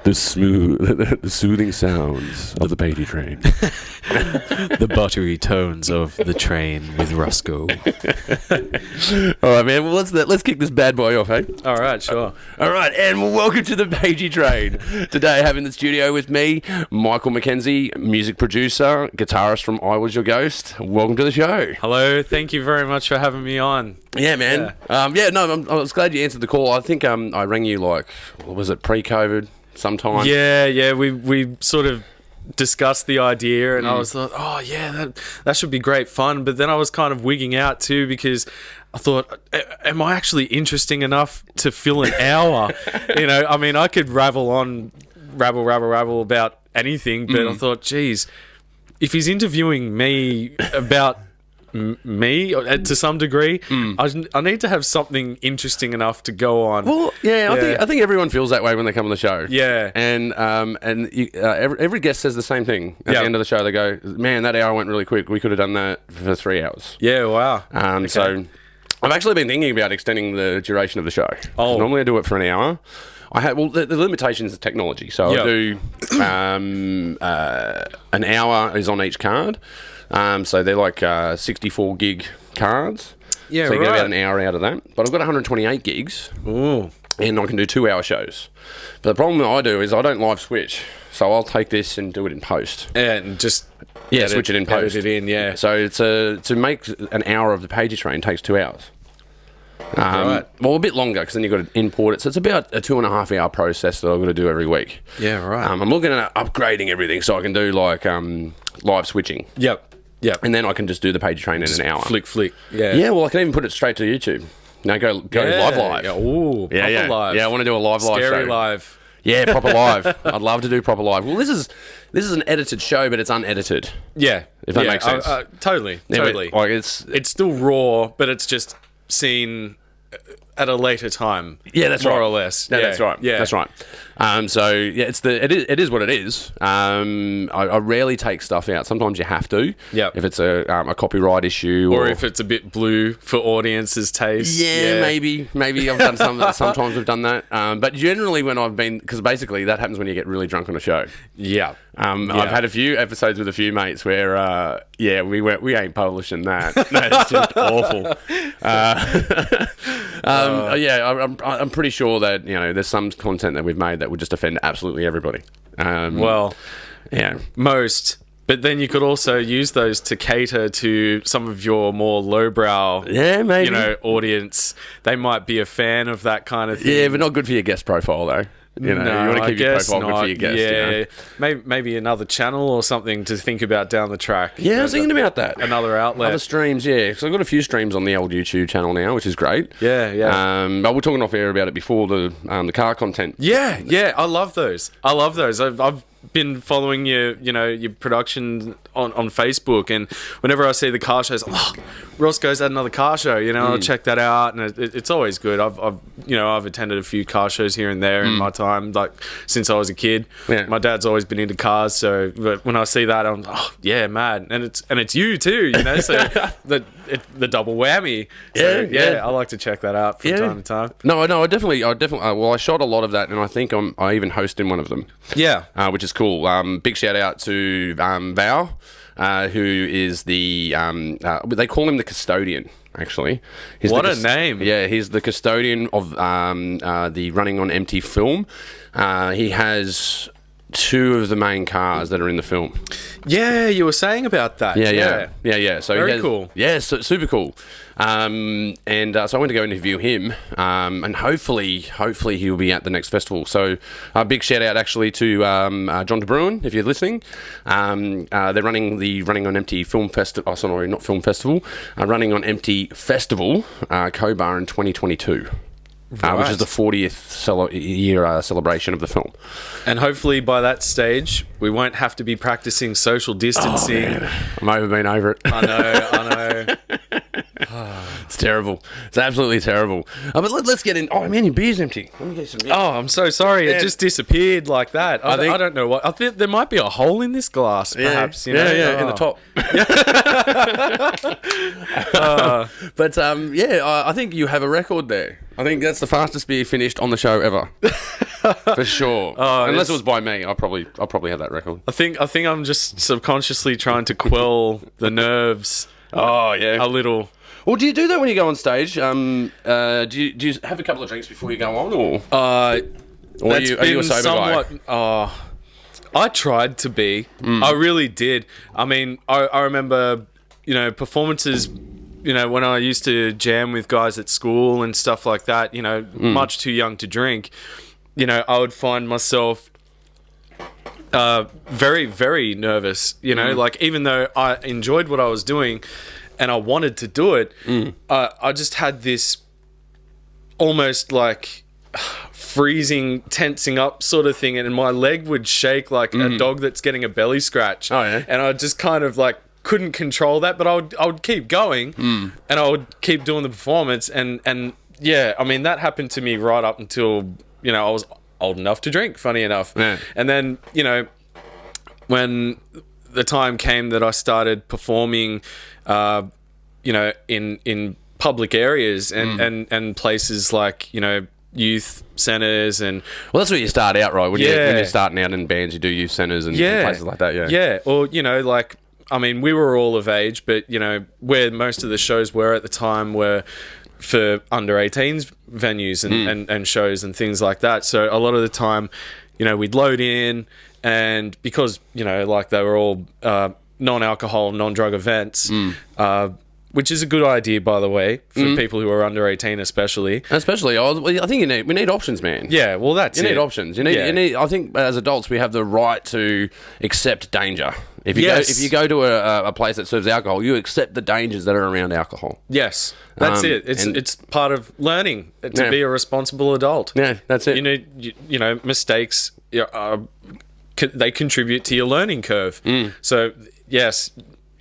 The the soothing sounds of the Pagey train. The buttery tones of the train with Roscoe. All right, man. Well, let's kick this bad boy off, hey? All right, sure. All right, and welcome to the Pagey train. Today, I have in the studio with me Michael McKenzie, music producer, guitarist from I Was Your Ghost. Welcome to the show. Hello, thank you very much for having me on. Yeah, man. I was glad you answered the call. I think I rang you what was it, pre-COVID sometime? Yeah, we sort of discussed the idea, and I was like, oh yeah, that should be great fun. But then I was kind of wigging out too, because I thought, am I actually interesting enough to fill an hour? I mean, I could rabble about anything, but I thought, geez, if he's interviewing me about me to some degree, I need to have something interesting enough to go on. Well, I think everyone feels that way when they come on the show. Yeah, and every guest says the same thing at the end of the show. They go, "Man, that hour went really quick. We could have done that for 3 hours." Yeah, wow. Okay. So I've actually been thinking about extending the duration of the show. Oh, normally I do it for an hour. The limitations of technology. So I do an hour is on each card. So they're like 64 gig cards. Yeah, so you get about an hour out of that. But I've got 128 gigs. Ooh. And I can do 2 hour shows. But the problem that I do is I don't live switch. So I'll take this and do it in post. And just switch it in post. Edit it in, yeah. So to make an hour of the Pagey train takes 2 hours. Right. Well, a bit longer, because then you've got to import it. So it's about a 2.5 hour process that I've got to do every week. Yeah, right. I'm looking at upgrading everything so I can do like live switching. Yep. And then I can just do the Pagey train in an hour. Flick. Yeah. Yeah, well, I can even put it straight to YouTube. No, go live. Yeah. Ooh, live. Yeah, I want to do a live Scary show. live. Yeah, proper live. I'd love to do proper live. Well, this is an edited show, but it's unedited. Yeah. If that makes sense. Totally. Like it's still raw, but it's just seen at a later time. Yeah, that's more right. or less. No, that's right. Yeah, that's right. So yeah, it is what it is. I rarely take stuff out. Sometimes you have to. Yeah. If it's a copyright issue, or if it's a bit blue for audience's taste. Yeah, maybe I've done some. Sometimes we've done that. But generally, when I've been, because basically that happens when you get really drunk on a show. Yeah. I've had a few episodes with a few mates where we ain't publishing that. No, it's just awful. I'm pretty sure that there's some content that we've made that would just offend absolutely everybody. Most. But then you could also use those to cater to some of your more lowbrow, maybe audience. They might be a fan of that kind of thing. Yeah, but not good for your guest profile though. You want to keep your profile good for your guest. Yeah, maybe another channel or something to think about down the track. Yeah, I was thinking about that. Another outlet. Other streams, yeah. Because I've got a few streams on the old YouTube channel now, which is great. Yeah. But we're talking off air about it before the car content. Yeah. I love those. I've been following your production on Facebook, and whenever I see the car shows, Roscoe's at another car show. I'll check that out, and it's always good. I've attended a few car shows here and there in my time, like since I was a kid. Yeah. My dad's always been into cars, so but when I see that, I'm mad, and it's you too, so the double whammy. So, I like to check that out from time to time. No, I definitely. Well, I shot a lot of that, and I think I even host in one of them. Yeah, which is cool. Big shout out to Val, who is the they call him the custodian. Actually, what a name! Yeah, he's the custodian of the Running on Empty film. He has 2 of the main cars that are in the film. Yeah, you were saying about that. Yeah. So very cool. Yeah, super cool. So I went to go interview him, and hopefully he'll be at the next festival. So a big shout out actually to John DeBruin, if you're listening. They're running the Running on Empty film festival. Oh, sorry, not film festival. Running on Empty festival, Cobar in 2022. Which is the 40th year celebration of the film. And hopefully by that stage, we won't have to be practicing social distancing. I'm been over it. I know. It's terrible. It's absolutely terrible. But let's get in. Oh, man, your beer's empty. Let me get some beer. Oh, I'm so sorry. It just disappeared like that. I don't know what. I think there might be a hole in this glass, perhaps. In the top. I think you have a record there. I think that's the fastest beer finished on the show ever. for sure. Unless it was by me, I'll probably have that record. I think I'm just subconsciously trying to quell the nerves. Oh yeah, a little. Well, do you do that when you go on stage? Do you have a couple of drinks before you go on, or are you a sober guy? I tried to be. I really did. I mean, I remember, performances, when I used to jam with guys at school and stuff like that, much too young to drink, I would find myself very, very nervous, like even though I enjoyed what I was doing and I wanted to do it, I just had this almost like freezing, tensing up sort of thing, and my leg would shake like a dog that's getting a belly scratch. Oh yeah. And I just kind of like couldn't control that, but I would keep going and I would keep doing the performance, and yeah, I mean that happened to me right up until I was old enough to drink, funny enough. Yeah. And then when the time came that I started performing in public areas and places like youth centers, and well, that's where you start out, right? When you're starting out in bands, you do youth centers and places like that. Yeah, or like, I mean, we were all of age, but where most of the shows were at the time were for under 18s venues and shows and things like that. So a lot of the time, we'd load in, and because like they were all non-alcohol, non-drug events, which is a good idea, by the way, for people who are under 18 especially. I think we need options, man. Yeah, well, that's it. You need options. You need. I think as adults we have the right to accept danger. If you go to a place that serves alcohol, you accept the dangers that are around alcohol. Yes, that's it. It's part of learning to be a responsible adult. Yeah, that's it. You need, mistakes, they contribute to your learning curve. So, yes,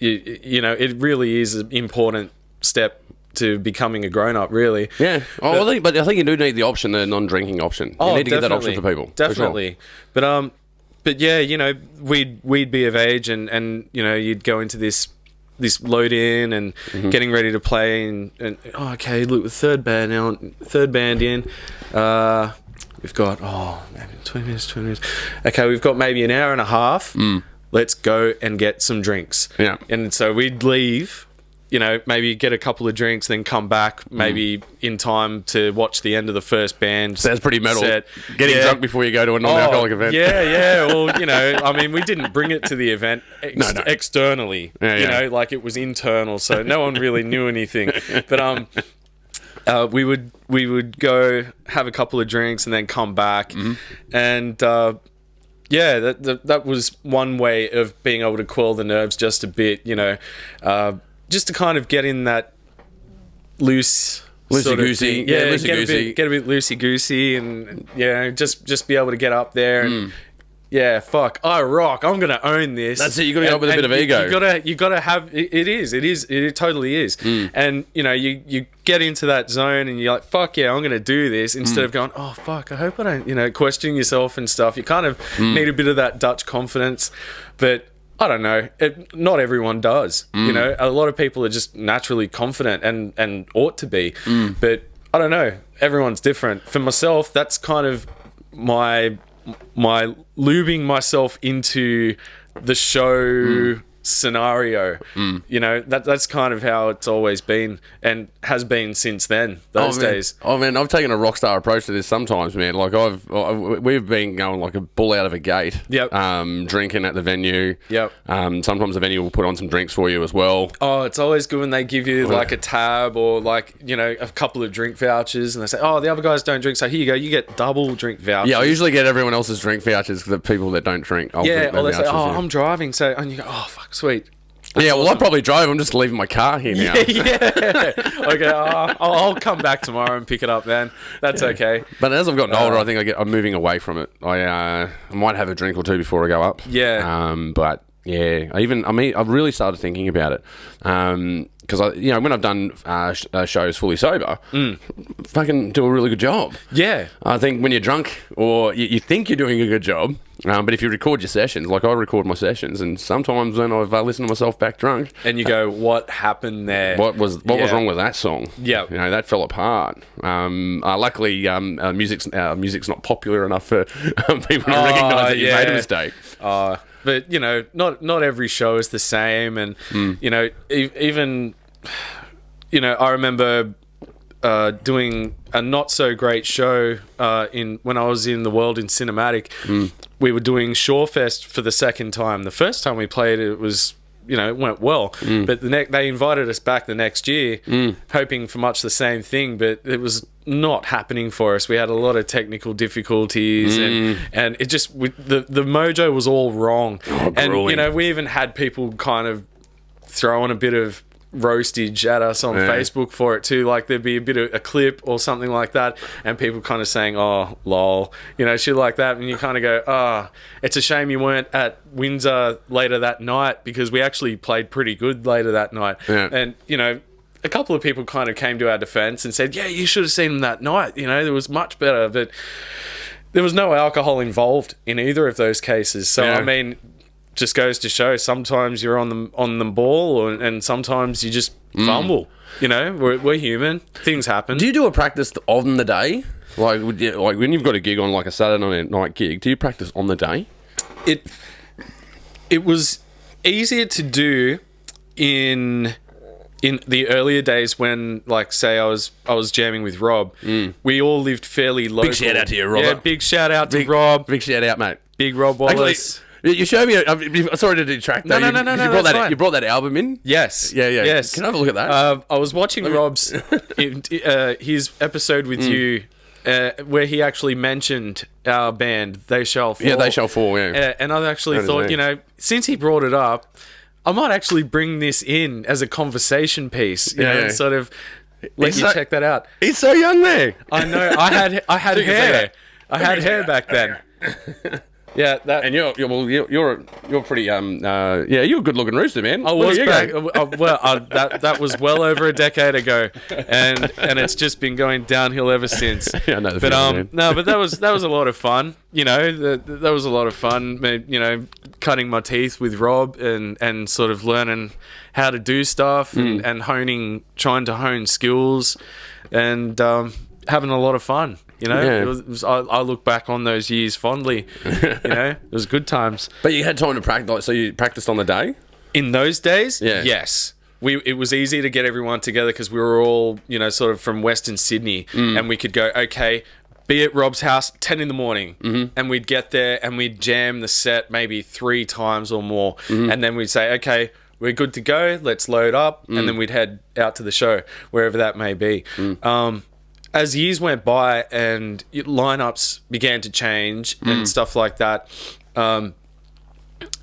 it really is an important step to becoming a grown-up, really. Yeah. But I think you do need the option, the non-drinking option. You need to get that option for people. Definitely. For sure. But yeah, we'd be of age, and you'd go into this load in and getting ready to play, and okay, look, third band in. We've got maybe 20 minutes. Okay, we've got maybe an hour and a half. Let's go and get some drinks. Yeah. And so we'd leave, maybe get a couple of drinks, then come back maybe in time to watch the end of the first band. Sounds pretty metal. Getting drunk before you go to a non-alcoholic event. Yeah. Well, I mean, we didn't bring it to the event externally. Like it was internal, so no one really knew anything. But we would go have a couple of drinks and then come back, and that was one way of being able to quell the nerves just a bit, just to kind of get in that loosey-goosey. Get a bit loosey-goosey, and just be able to get up there and I rock. I'm gonna own this. That's it. You got to go up with a bit of ego. You gotta have. It totally is. And you get into that zone, and you're like, fuck yeah, I'm gonna do this. Instead of going, oh fuck, I hope I don't, questioning yourself and stuff. You kind of need a bit of that Dutch confidence, but I don't know. Not everyone does. A lot of people are just naturally confident and ought to be, but I don't know. Everyone's different. For myself, that's kind of my lubing myself into the show scenario. That's kind of how it's always been and has been since then, those days. Oh man, I've taken a rock star approach to this sometimes, man. Like we've been going like a bull out of a gate. Yep. Drinking at the venue. Yep. Sometimes the venue will put on some drinks for you as well. Oh, it's always good when they give you like a tab or like, a couple of drink vouchers, and they say, oh, the other guys don't drink, so here you go, you get double drink vouchers. Yeah, I usually get everyone else's drink vouchers for the people that don't drink. Or they say, I'm driving, so, and you go, oh fuck, sweet. That's awesome. I probably drove. I'm just leaving my car here now. Yeah. Okay, I'll come back tomorrow and pick it up then. That's okay. But as I've gotten older, I think I'm moving away from it. I might have a drink or two before I go up. Yeah. But yeah, I've really started thinking about it. Because when I've done shows fully sober, fucking do a really good job. Yeah. I think when you're drunk or you think you're doing a good job, But if you record your sessions, like I record my sessions, and sometimes when I've listened to myself back drunk, And you go, what happened there? what was wrong with that song? Yeah. You know, that fell apart. Luckily, music's not popular enough for people to recognise that you made a mistake. But you know, not every show is the same, and you know, even you know, I remember doing a not so great show when I was in the World in Cinematic. We were doing Shorefest for the second time. The first time we played it was, you know, it went well, but they invited us back the next year, hoping for much the same thing, but it was not happening for us. We had a lot of technical difficulties, and it just the mojo was all wrong. And you know, we even had people kind of throwing a bit of roastage at us on Facebook for it too. Like there'd be a bit of a clip or something like that, and people kind of saying, "Oh, lol," you know, shit like that. And you kind of go, "Ah, it's a shame you weren't at Windsor later that night, because we actually played pretty good later that night." And you know, a couple of people kind of came to our defense and said, "Yeah, you should have seen them that night. You know, there was much better." But there was no alcohol involved in either of those cases. So I mean, just goes to show, sometimes you're on the ball, and sometimes you just fumble. You know, we're human. Things happen. Do you do a practice on the day? Like when you've got a gig on, like a Saturday night gig, do you practice on the day? It was easier to do in the earlier days when, like, say I was jamming with Rob. We all lived fairly local. Big shout out to you, Rob. Yeah, big shout out to Rob. Big shout out, mate. Big Rob Wallace. Actually, you showed me. Sorry to detract. No, you brought fine. You brought that album in. Yes. Yeah. Yes. Can I have a look at that? I was watching Rob's his episode with you, where he actually mentioned our band, They Shall Fall. Yeah, They Shall Fall. Yeah. And I actually thought, you know, since he brought it up, I might actually bring this in as a conversation piece. You know, and sort of let you check that out. He's so young there. I know. I had hair. I had hair back then. Yeah, and you're pretty you're a good looking rooster, man. I was back. That was well over a decade ago, and it's just been going downhill ever since. Yeah, I know the but feeling, no, but that was a lot of fun. You know, that was a lot of fun. You know, cutting my teeth with Rob and sort of learning how to do stuff and trying to hone skills, and having a lot of fun. You know, I look back on those years fondly. You know, it was good times. But you had time to practice, so you practiced on the day? In those days, yeah. Yes. It was easy to get everyone together because we were all, you know, sort of from Western Sydney, and we could go, okay, be at Rob's house 10 in the morning, and we'd get there and we'd jam the set maybe 3 times or more, and then we'd say, okay, we're good to go, let's load up, and then we'd head out to the show, wherever that may be. As years went by and lineups began to change and stuff like that,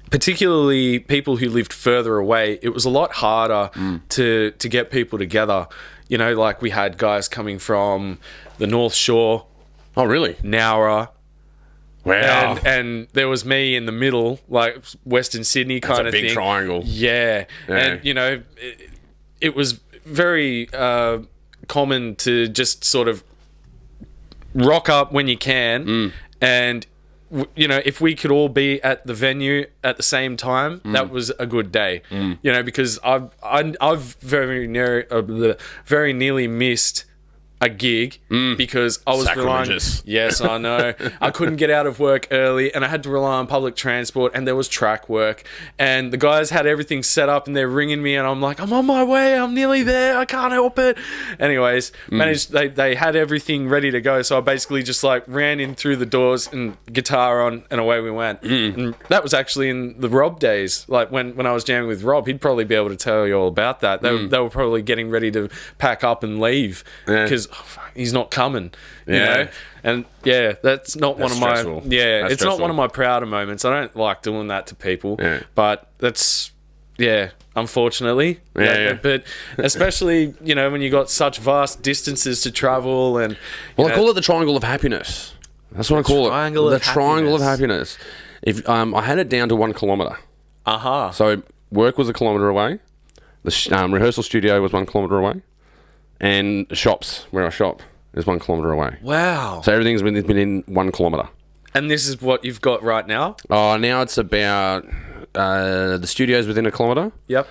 particularly people who lived further away, it was a lot harder to get people together. You know, like we had guys coming from the North Shore. Oh, really? Nowra. Wow. And there was me in the middle, like Western Sydney kind of thing. That's a big triangle. Yeah. And, you know, it was very common to just sort of rock up when you can, and you know, if we could all be at the venue at the same time, that was a good day. You know, because I've very nearly missed a gig because I was relying. Yes, I know. I couldn't get out of work early, and I had to rely on public transport, and there was track work, and the guys had everything set up, and they're ringing me, and I'm like, I'm on my way, I'm nearly there, I can't help it. Anyways, they had everything ready to go, so I basically just like ran in through the doors and guitar on, and away we went. And that was actually in the Rob days, like when I was jamming with Rob. He'd probably be able to tell you all about that. They were probably getting ready to pack up and leave because he's not coming, you know? And that's not one of my it's not one of my prouder moments. I don't like doing that to people, but that's unfortunately. But especially, you know, when you got such vast distances to travel, and I call it the triangle of happiness. That's what I call it. The triangle of happiness. If I had it down to 1 kilometre. So work was 1 kilometre away. The rehearsal studio was 1 kilometre away. And shops, where I shop, is 1 kilometre away. Wow. So everything's been in 1 kilometre. And this is what you've got right now? Oh, now it's about the studio's within a kilometre. Yep.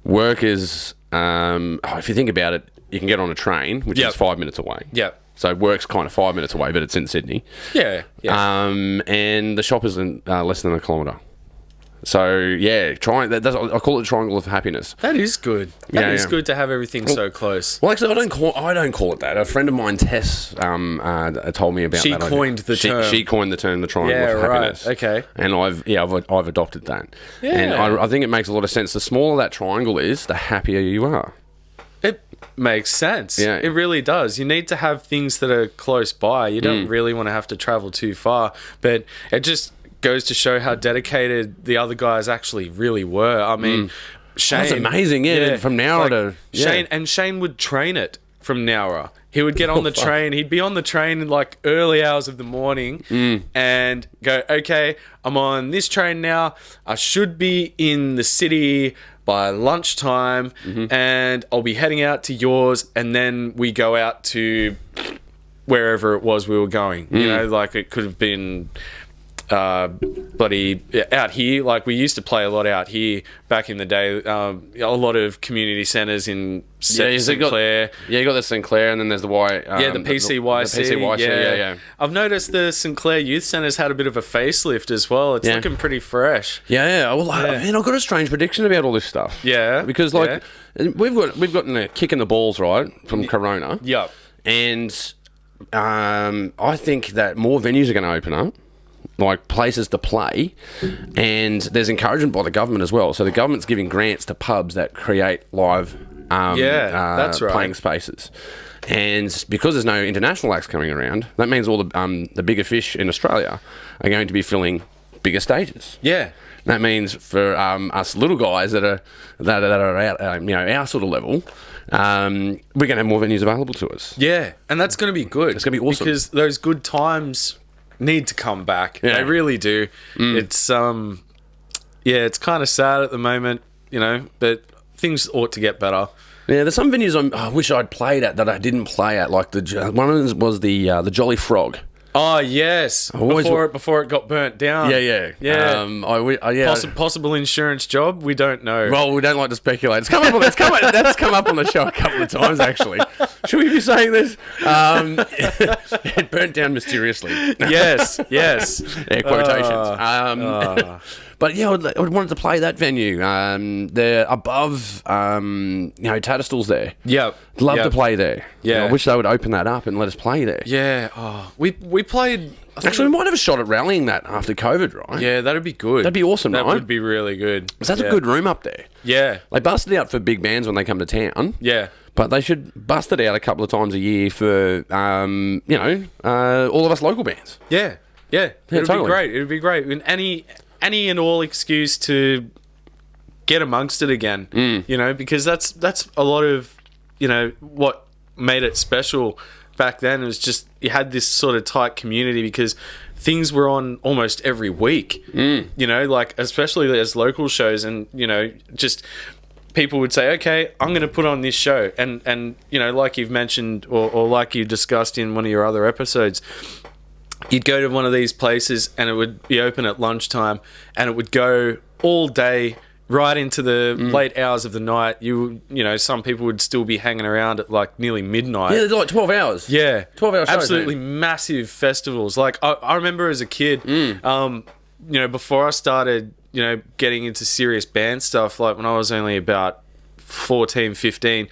Work is, if you think about it, you can get on a train, which Yep. is 5 minutes away. Yep. So work's kind of 5 minutes away, but it's in Sydney. Yeah. Yeah. And the shop is in less than a kilometre. So yeah, I call it the triangle of happiness. That is good. That is good to have everything so close. Well, actually, I don't call it that. A friend of mine, Tess, told me about She that. coined the term. She coined the term, the triangle Yeah, of happiness. right. Okay. And I've adopted that. Yeah. And I think it makes a lot of sense. The smaller that triangle is, the happier you are. It makes sense. Yeah. It really does. You need to have things that are close by. You don't really want to have to travel too far. But it just goes to show how dedicated the other guys actually really were. I mean, Shane... That's amazing, yeah. From Nowra to... Yeah. Shane would train it from Nowra. He would get on the train. He'd be on the train in like early hours of the morning and go, okay, I'm on this train now. I should be in the city by lunchtime and I'll be heading out to yours, and then we go out to wherever it was we were going. You know, like it could have been... bloody out here, like we used to play a lot out here back in the day. A lot of community centres in Sinclair. You got the Sinclair, and then there's the Y. The PCYC. The PCYC, yeah. I've noticed the Sinclair Youth Centre's had a bit of a facelift as well. It's looking pretty fresh. Yeah. Well, man, I've got a strange prediction about all this stuff. Yeah, because we've gotten a kick in the balls, right, from Corona. Yep. And I think that more venues are going to open up, like places to play, and there's encouragement by the government as well. So the government's giving grants to pubs that create live that's right. playing spaces. And because there's no international acts coming around, that means all the bigger fish in Australia are going to be filling bigger stages. Yeah. That means for us little guys that are out, our sort of level, we're going to have more venues available to us. Yeah, and that's going to be good. It's going to be awesome. Because those good times need to come back. Yeah. They really do. It's it's kind of sad at the moment, but things ought to get better. Yeah, there's some venues I wish I'd played at that I didn't play at. Like one of them was the Jolly Frog. Oh yes, before it got burnt down. Yeah. Possible insurance job. We don't know. Well, we don't like to speculate. That's come up on the show a couple of times actually. Should we be saying this? It burnt down mysteriously. Yes. Air quotations. But yeah, I wanted to play that venue. They're above, Tatterstall's there. Yep. Love to play there. Yeah. I wish they would open that up and let us play there. Yeah. Oh, we played. Actually, we might have a shot at rallying that after COVID, right? Yeah, that'd be good. That'd be awesome, That right? would be really good. Because that's a good room up there. Yeah. They bust it out for big bands when they come to town. Yeah. But they should bust it out a couple of times a year for, all of us local bands. Yeah. It'd totally be great. It'd be great. And any and all excuse to get amongst it again, because that's a lot of, what made it special back then. It was just, you had this sort of tight community because things were on almost every week, like especially as local shows, and, just people would say, okay, I'm going to put on this show. And like you've mentioned or like you discussed in one of your other episodes, you'd go to one of these places and it would be open at lunchtime and it would go all day right into the late hours of the night. Some people would still be hanging around at like nearly midnight. Yeah, like 12 hours. Yeah. 12 hours shows. Absolutely massive festivals. Like I remember as a kid, before I started, getting into serious band stuff, like when I was only about 14, 15,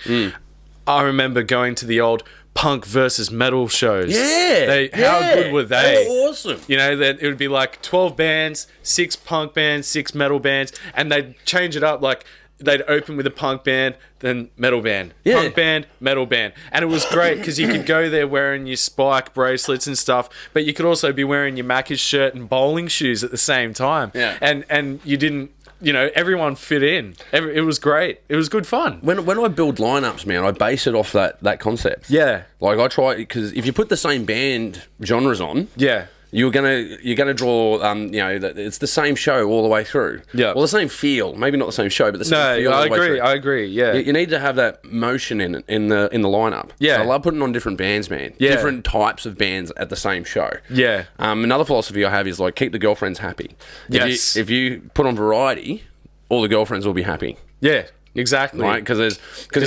I remember going to the old punk versus metal shows. Yeah. How good were they? They were awesome. That it would be like 12 bands, 6 punk bands, 6 metal bands, and they'd change it up. Like they'd open with a punk band, then metal band, punk band, metal band. And it was great because you could go there wearing your Spike bracelets and stuff, but you could also be wearing your Macca's shirt and bowling shoes at the same time. Yeah. And you didn't, everyone fit in. It was great. It was good fun. When I build lineups, man, I base it off that concept. Yeah. Like I try, because if you put the same band genres on, Yeah. you're gonna draw, it's the same show all the way through. Yeah. Well, the same feel, maybe not the same show, but the same feel. No, all the way through. I agree. Yeah. You need to have that motion in the lineup. Yeah. So I love putting on different bands, man. Yeah. Different types of bands at the same show. Yeah. Another philosophy I have is like keep the girlfriends happy. Yes. If you put on variety, all the girlfriends will be happy. Yeah. Exactly. Right? Because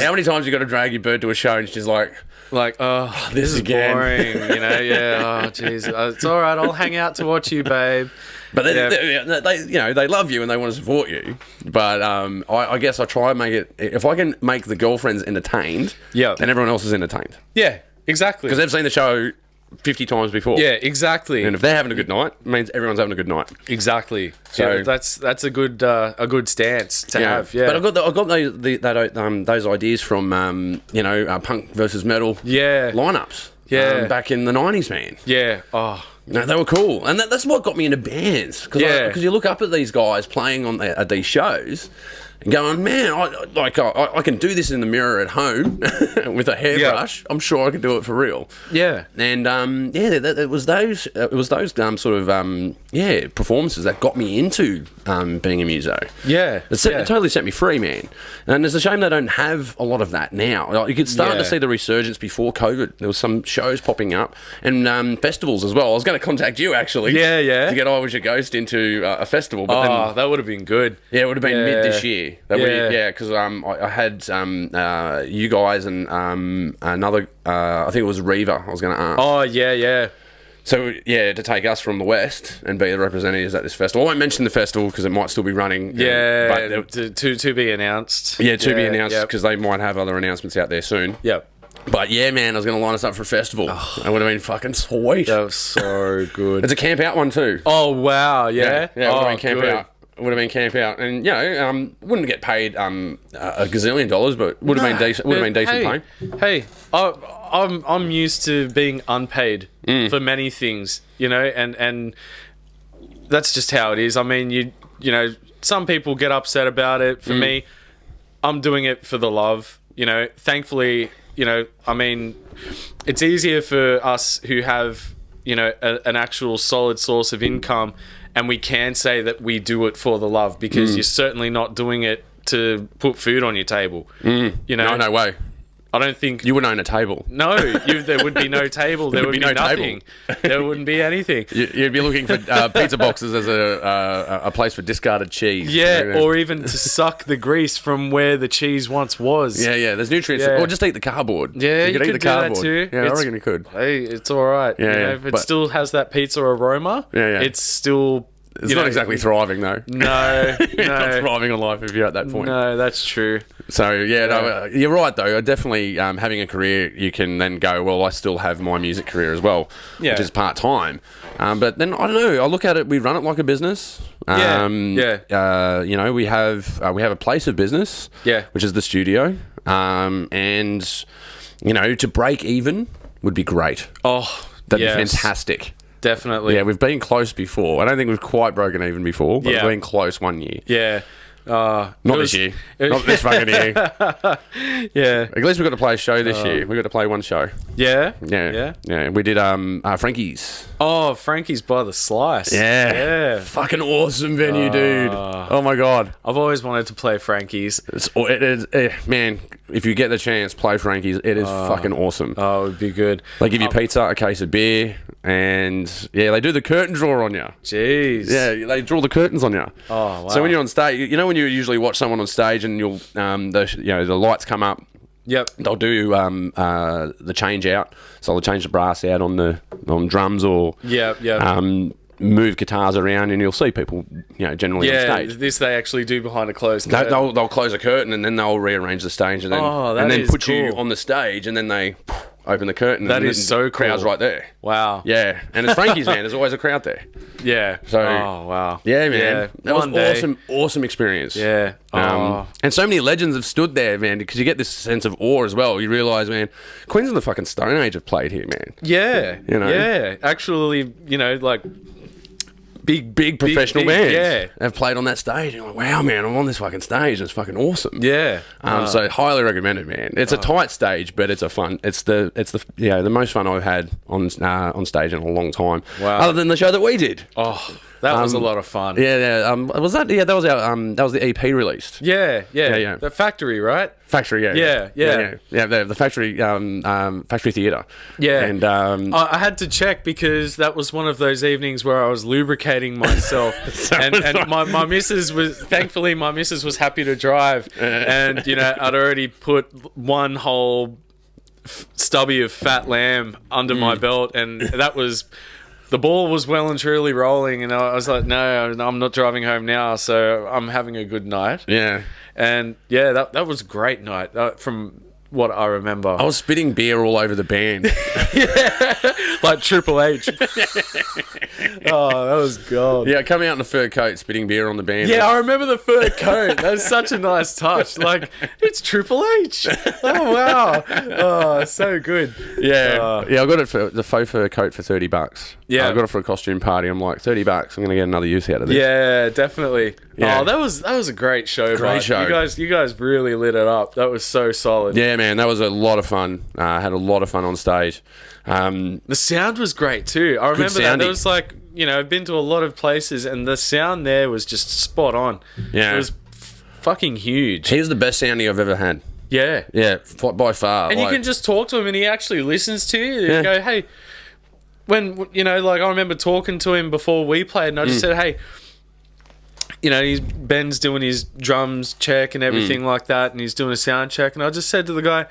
how many times you got to drag your bird to a show and she's like, oh, this is again. boring, yeah. Oh, jeez, it's all right. I'll hang out to watch you, babe. But they love you and they want to support you. But I guess I try and make it, if I can make the girlfriends entertained, then everyone else is entertained. Yeah, exactly. Because they've seen the show 50 times before. Yeah, exactly. And if they're having a good night, it means everyone's having a good night. Exactly. So that's a good stance to have. Yeah. But I got those ideas from punk versus metal lineups. Yeah. Back in the 90s, man. Yeah. Oh. No, they were cool, and that's what got me into bands. Because you look up at these guys playing at these shows, and going, man, I can do this in the mirror at home with a hairbrush. I'm sure I can do it for real. Yeah, and it was those sort of performances that got me into being a muso. Yeah, it totally set me free, man. And it's a shame they don't have a lot of that now. Like, you could start to see the resurgence before COVID. There was some shows popping up and festivals as well. I was going to contact you actually. Yeah. To get I Was Your Ghost into a festival. But then, that would have been good. Yeah, it would have been mid this year. Because I had you guys and another, I think it was Reva, I was going to ask. Oh, yeah. So, to take us from the West and be the representatives at this festival. I won't mention the festival because it might still be running. Yeah, but to be announced. Yeah, to be announced because they might have other announcements out there soon. Yep. But yeah, man, I was going to line us up for a festival. It would have been fucking sweet. That was so good. It's a camp out one too. Oh, wow, yeah? Yeah, it would have been camp out. Would have been camp out, and wouldn't get paid a gazillion dollars, but would have been decent. Would have been decent pay. Hey, I'm used to being unpaid for many things, and that's just how it is. I mean, you some people get upset about it. For me, I'm doing it for the love. Thankfully, I mean, it's easier for us who have an actual solid source of income. And we can say that we do it for the love because you're certainly not doing it to put food on your table. No way. I don't think you wouldn't own a table. No, there would be no table. There would be no nothing. There wouldn't be anything. You'd be looking for pizza boxes as a place for discarded cheese. Yeah, or even to suck the grease from where the cheese once was. Yeah. There's nutrients. Or just eat the cardboard. Yeah, you could eat the cardboard. Do that too. Yeah, I reckon you could. Hey, it's all right. Yeah, if it still has that pizza aroma. Yeah. It's still. It's not exactly thriving though. No, you're not thriving on life if you're at that point. No, that's true. So no, you're right though. Definitely having a career, you can then go, well, I still have my music career as well, which is part time. But then I don't know. I look at it. We run it like a business. We have a place of business. Yeah. Which is the studio. And to break even would be great. Oh, that'd be fantastic. Definitely. Yeah, we've been close before. I don't think we've quite broken even before, but we've been close one year. Yeah. Not this year. Not this fucking year. Yeah. At least we got to play a show this year. We got to play one show. Yeah? Yeah. We did Frankie's. Oh, Frankie's by the Slice. Yeah. Fucking awesome venue, dude. Oh my God. I've always wanted to play Frankie's. It is, man, if you get the chance, play Frankie's. It is fucking awesome. Oh, it would be good. They give you pizza, a case of beer, and they do the curtain draw on you. Jeez. Yeah, they draw the curtains on you. Oh, wow. So when you're on stage, when you usually watch someone on stage and you'll the lights come up. Yep. They'll do the change out, so they'll change the brass out on drums or move guitars around, and you'll see people generally on stage. Yeah, this they actually do behind a closed curtain. They'll close a curtain and then they'll rearrange the stage and then put you on the stage and then they open the curtain. That is so cool. Crowd's right there. Wow. Yeah, and it's Frankie's, man. There's always a crowd there. Yeah. So. Oh wow. Yeah, man. Yeah. That was awesome experience. Yeah. And so many legends have stood there, man, because you get this sense of awe as well. You realise, man, Queens of the fucking Stone Age have played here, man. Yeah. Yeah. Actually, like big professional bands yeah. have played on that stage. And you're like, wow, man, I'm on this fucking stage. It's fucking awesome. Yeah. So highly recommended, man. It's a tight stage, but it's the most fun I've had on stage in a long time. Wow. Other than the show that we did. Oh, that was a lot of fun. Yeah. Was that? Yeah, that was our. That was the EP released. Yeah. The Factory, right? Factory, yeah. The Factory, Factory Theatre. Yeah. And I had to check because that was one of those evenings where I was lubricating myself, and my missus was thankfully was happy to drive, and I'd already put one whole stubby of fat lamb under my belt, and that was. The ball was well and truly rolling, and I was like, no, I'm not driving home now, so I'm having a good night. Yeah. And, yeah, that was a great night from what I remember. I was spitting beer all over the band. Like Triple H. Oh, that was gold. Yeah, coming out in a fur coat, spitting beer on the band. Yeah, I remember the fur coat. That was such a nice touch. Like, it's Triple H. Oh, wow. Oh, so good. Yeah. I got it for the faux fur coat for $30. Yeah. I got it for a costume party. I'm like, $30. I'm going to get another use out of this. Yeah, definitely. Yeah. Oh, that was a great show. Great show. You guys really lit it up. That was so solid. Yeah, man, that was a lot of fun. Had a lot of fun on stage. The sound was great too. I remember that. It was like, I've been to a lot of places and the sound there was just spot on. Yeah. It was fucking huge. He's the best sounding I've ever had. Yeah. Yeah, by far. And you can just talk to him and he actually listens to you. You go, hey, when, like I remember talking to him before we played and I just said, hey, Ben's doing his drums check and everything like that, and he's doing a sound check, and I just said to the guy,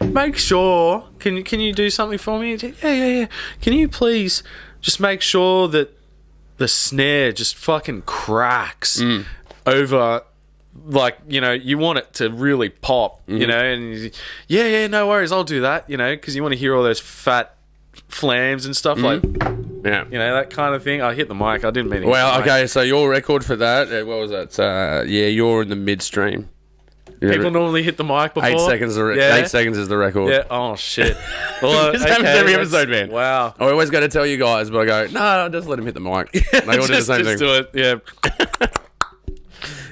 make sure, can you do something for me? Yeah. Can you please just make sure that the snare just fucking cracks over, like, you want it to really pop, and he's, yeah, no worries, I'll do that, because you want to hear all those fat flams and stuff like, that kind of thing. I hit the mic. I didn't mean it. Well, okay, so your record for that, what was that? You're in the midstream. People normally hit the mic before. 8 seconds. 8 seconds is the record. Yeah. Oh shit. Well, this happens every episode, man. Wow. I always got to tell you guys, but I go, no, just let him hit the mic. They all do the same thing. Just do it. Yeah.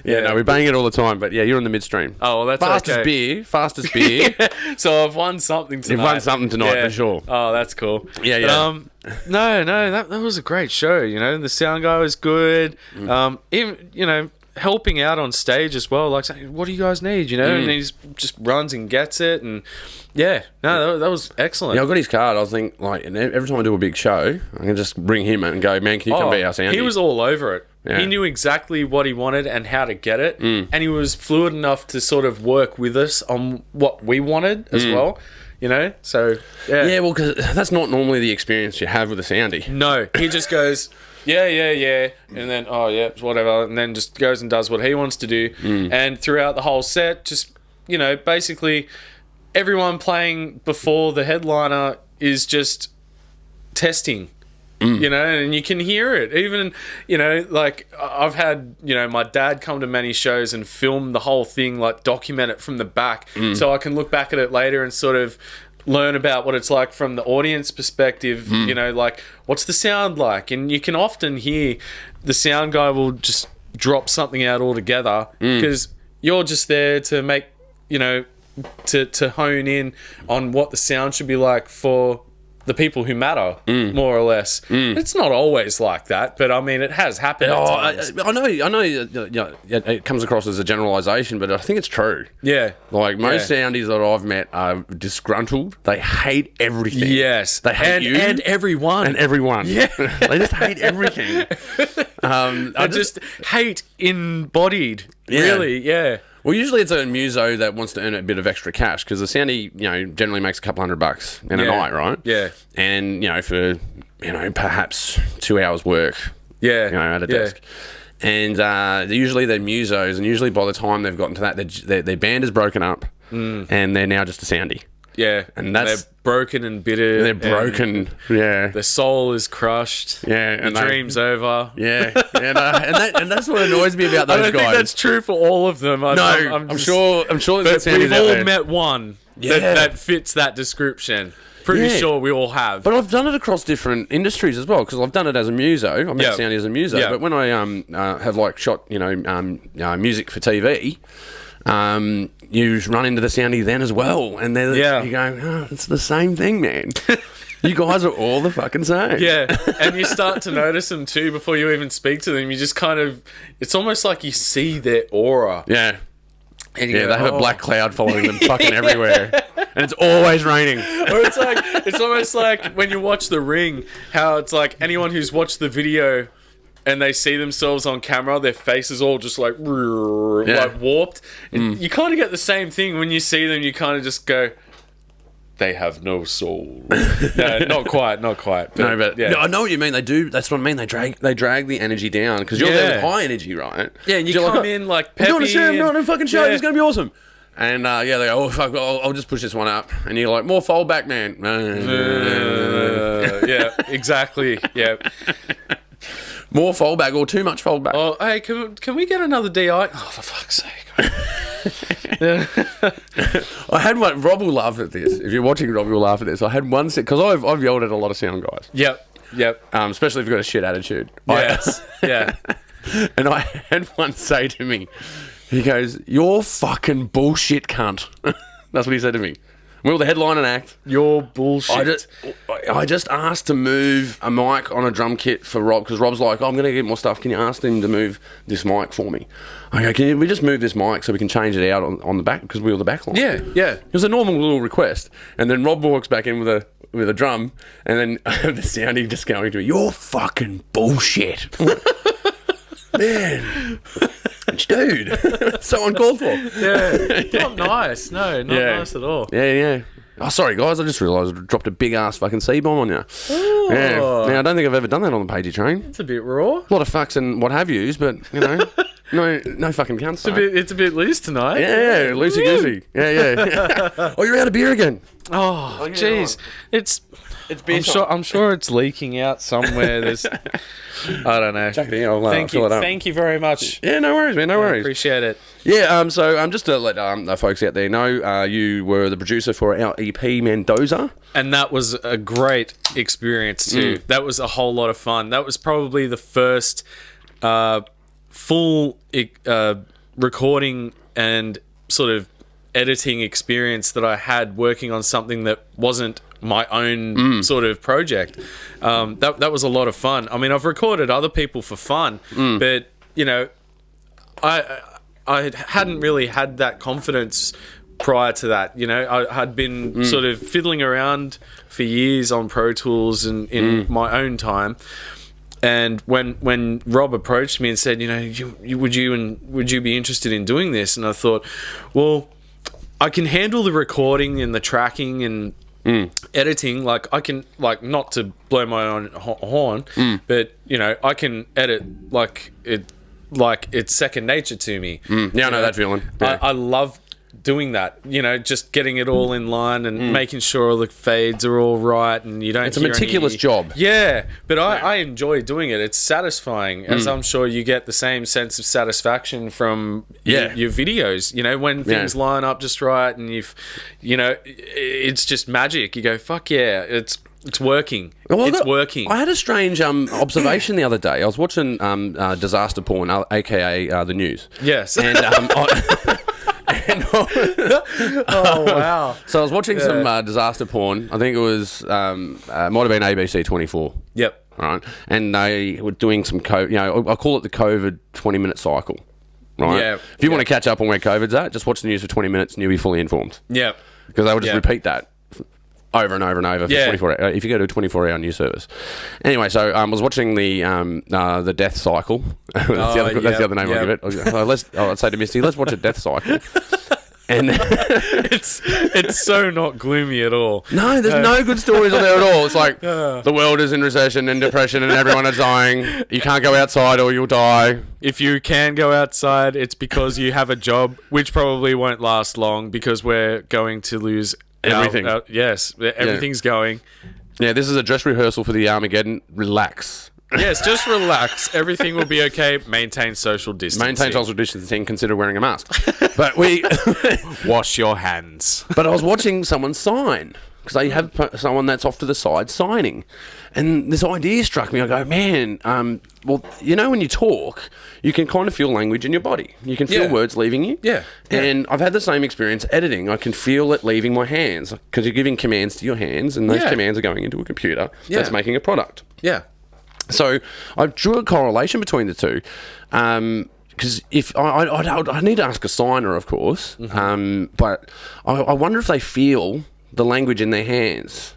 Yeah, no, we bang it all the time, but yeah, you're in the midstream. Oh, well, that's fastest okay. Fastest beer. So I've won something tonight. You've won something tonight for sure. Oh, that's cool. Yeah. No, that was a great show. The sound guy was good. Even helping out on stage as well, like saying, "What do you guys need?" And he just runs and gets it, and that was excellent. Yeah, I got his card. I was thinking, like, every time I do a big show, I can just bring him in and go, man, can you come be our soundie? He was all over it. Yeah. He knew exactly what he wanted and how to get it, and he was fluid enough to sort of work with us on what we wanted as well. So yeah, well, because that's not normally the experience you have with a soundie. No, he just goes, yeah, and then whatever, and then just goes and does what he wants to do, and throughout the whole set, just basically everyone playing before the headliner is just testing. And you can hear it. Even, like I've had, my dad come to many shows and film the whole thing, like document it from the back, so I can look back at it later and sort of learn about what it's like from the audience perspective, like what's the sound like? And you can often hear the sound guy will just drop something out altogether because you're just there to make, to hone in on what the sound should be like for the people who matter, more or less. It's not always like that, but I mean, it has happened at times. I know. It comes across as a generalisation, but I think it's true. Yeah, like most soundies that I've met are disgruntled. They hate everything. Yes, they hate you and everyone. Yeah, they just hate everything. I just hate embodied. Yeah. Really, yeah. Well, usually it's a muso that wants to earn a bit of extra cash because the soundie, generally makes a couple $100 in a night, right? Yeah. And, for, perhaps 2 hours work, at a desk. And usually they're musos, and usually by the time they've gotten to that, their band is broken up and they're now just a soundie. Yeah. And they're broken and bitter. They're broken, yeah. Their soul is crushed. Yeah. And the dream's over. Yeah. And that's what annoys me about those guys. I don't think that's true for all of them. I'm sure there's but we've all met one that fits that description. pretty sure we all have. But I've done it across different industries as well, because I've done it as a muso. I make sound as a muso. Yeah. But when I have like shot, music for TV, you run into the soundie then as well, and then you go, oh, it's the same thing, man. You guys are all the fucking same. Yeah, and you start to notice them too before you even speak to them. You just kind of, it's almost like you see their aura. Yeah. And They have a black cloud following them fucking everywhere. And it's always raining. Or it's almost like when you watch The Ring, how it's like anyone who's watched the video and they see themselves on camera, their face is all just like warped. And you kind of get the same thing when you see them. You kind of just go, they have no soul. No, not quite. But, I know what you mean. They do. That's what I mean. They drag the energy down, because you're there with high energy, right? Yeah, and you come in like peppy. I'm doing a fucking show. It's gonna be awesome. And they go, oh fuck, I'll just push this one up. And you're like, more fold back, man. Yeah, exactly. Yeah. More fold back or too much fold back. Oh, hey, can we get another DI? Oh, for fuck's sake. I had one. Rob will laugh at this. If you're watching, Rob will laugh at this. I had one set, because I've yelled at a lot of sound guys. Yep. Especially if you've got a shit attitude. Yes. Yeah. And I had one say to me, he goes, "You're fucking bullshit, cunt." That's what he said to me. We were the headline and act. You're bullshit. I just asked to move a mic on a drum kit for Rob, because Rob's like, I'm going to get more stuff. Can you ask them to move this mic for me? I go, can we just move this mic so we can change it out on the back, because we were the back line? Yeah. It was a normal little request. And then Rob walks back in with a drum, and then the sounding just going to me, "You're fucking bullshit." Man. Dude, so uncalled for. Yeah, not nice. No, not nice at all. Yeah. Oh, sorry, guys. I just realised I dropped a big-ass fucking C-bomb on you. Oh. Yeah. Now, I don't think I've ever done that on the Pagey train. It's a bit raw. A lot of fucks and what have yous, but, no fucking cunts. It's a bit loose tonight. Yeah, loosey-goosey. Yeah. Oh, you're out of beer again. Oh, jeez. It's beer. I'm sure it's leaking out somewhere. There's, I don't know. Chuck it in. I'll fill it up. Thank you very much. Yeah, no worries, man. No worries. Appreciate it. Yeah. So just to let the folks out there know, you were the producer for our EP Mendoza, and that was a great experience too. That was a whole lot of fun. That was probably the first full recording and sort of editing experience that I had working on something that wasn't my own sort of project. That was a lot of fun. I mean, I've recorded other people for fun, but I hadn't really had that confidence prior to that. I had been sort of fiddling around for years on Pro Tools and in my own time. And when Rob approached me and said, would you be interested in doing this? And I thought, well, I can handle the recording and the tracking and editing. Like, I can, like, not to blow my own horn, but I can edit like it's second nature to me. Yeah, I know that feeling. Yeah. I love doing that, just getting it all in line and making sure the fades are all right, and you don't. It's a meticulous job. Yeah, but I enjoy doing it. It's satisfying, as I'm sure you get the same sense of satisfaction from your videos. When things line up just right, and it's just magic. You go, fuck yeah, it's working. It's working. I had a strange observation the other day. I was watching disaster porn, aka the news. Yes, and oh wow! So I was watching some disaster porn. I think it was might have been ABC 24. Yep. Right, and they were doing some I call it the COVID 20-minute cycle. Right. Yeah. If you want to catch up on where COVID's at, just watch the news for 20 minutes, and you'll be fully informed. Yep. Because they would just repeat that over and over and over for 24 hours, if you go to a 24-hour news service. Anyway, so I was watching the death cycle. That's the other name I'll give it. I'd say to Misty, let's watch a death cycle. And it's so not gloomy at all. No, there's no good stories on there at all. It's like the world is in recession and depression and everyone is dying. You can't go outside or you'll die. If you can go outside, it's because you have a job, which probably won't last long because we're going to lose everything. Everything's going. Yeah, this is a dress rehearsal for the Armageddon. Relax. Yes, just relax. Everything will be okay. Maintain social distancing. Maintain social distancing. Consider wearing a mask. But we wash your hands. But I was watching someone sign because they have someone that's off to the side signing. And this idea struck me. I go, man, well, you know, when you talk, you can kind of feel language in your body. You can feel words leaving you. Yeah. And I've had the same experience editing. I can feel it leaving my hands because you're giving commands to your hands, and those commands are going into a computer that's making a product. Yeah. So I drew a correlation between the two. Because if I need to ask a signer, of course, but I wonder if they feel the language in their hands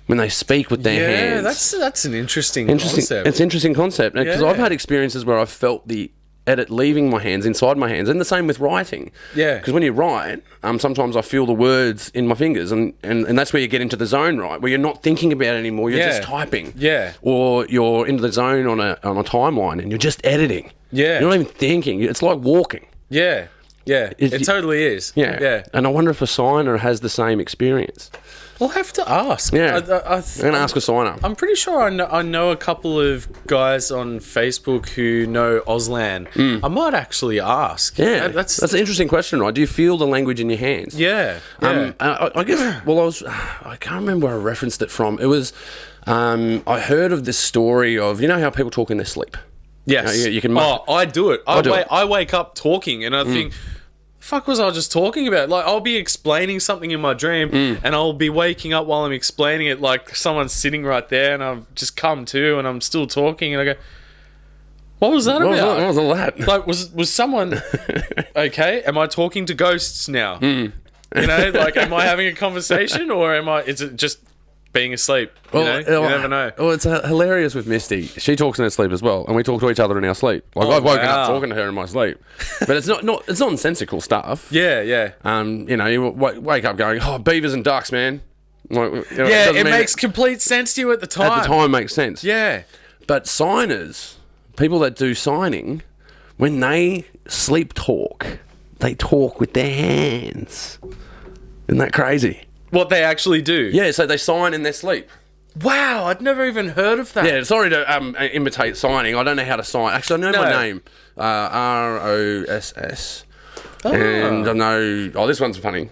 when they speak with their hands. Yeah, that's an interesting concept. It's an interesting concept because I've had experiences where I've felt the edit leaving my hands, inside my hands, and the same with writing. Yeah. Because when you write, sometimes I feel the words in my fingers, and that's where you get into the zone, right? Where you're not thinking about it anymore, you're just typing. Yeah. Or you're into the zone on a timeline and you're just editing. Yeah. You're not even thinking. It's like walking. Yeah. Yeah. It totally is. Yeah. Yeah. And I wonder if a signer has the same experience. We'll have to ask. Yeah. I'm going to ask a signer. I'm pretty sure I know a couple of guys on Facebook who know Auslan. I might actually ask. Yeah. That's an interesting question, right? Do you feel the language in your hands? Yeah. I guess, well, I can't remember where I referenced it from. It was, I heard of this story of, you know how people talk in their sleep? Yes. You can. I do it. I wake up talking and I think, fuck was I just talking about? Like, I'll be explaining something in my dream and I'll be waking up while I'm explaining it, like someone's sitting right there and I've just come to and I'm still talking and I go, what was that about? What was all that? Like, was someone okay? Am I talking to ghosts now? You know, like, am I having a conversation or is it just being asleep? You never know. Well, it's hilarious with Misty. She talks in her sleep as well, and we talk to each other in our sleep. Like, I've woken up talking to her in my sleep, but it's not it's nonsensical stuff. Yeah. You know, you wake up going, "Oh, beavers and ducks, man." Like, you know, it makes complete sense to you at the time. At the time, makes sense. Yeah. But signers, people that do signing, when they sleep talk, they talk with their hands. Isn't that crazy? What they actually do? Yeah, so they sign in their sleep. Wow, I'd never even heard of that. Yeah, sorry to imitate signing. I don't know how to sign. Actually, I know my name. ROSS. Oh. And I know... Oh, this one's funny.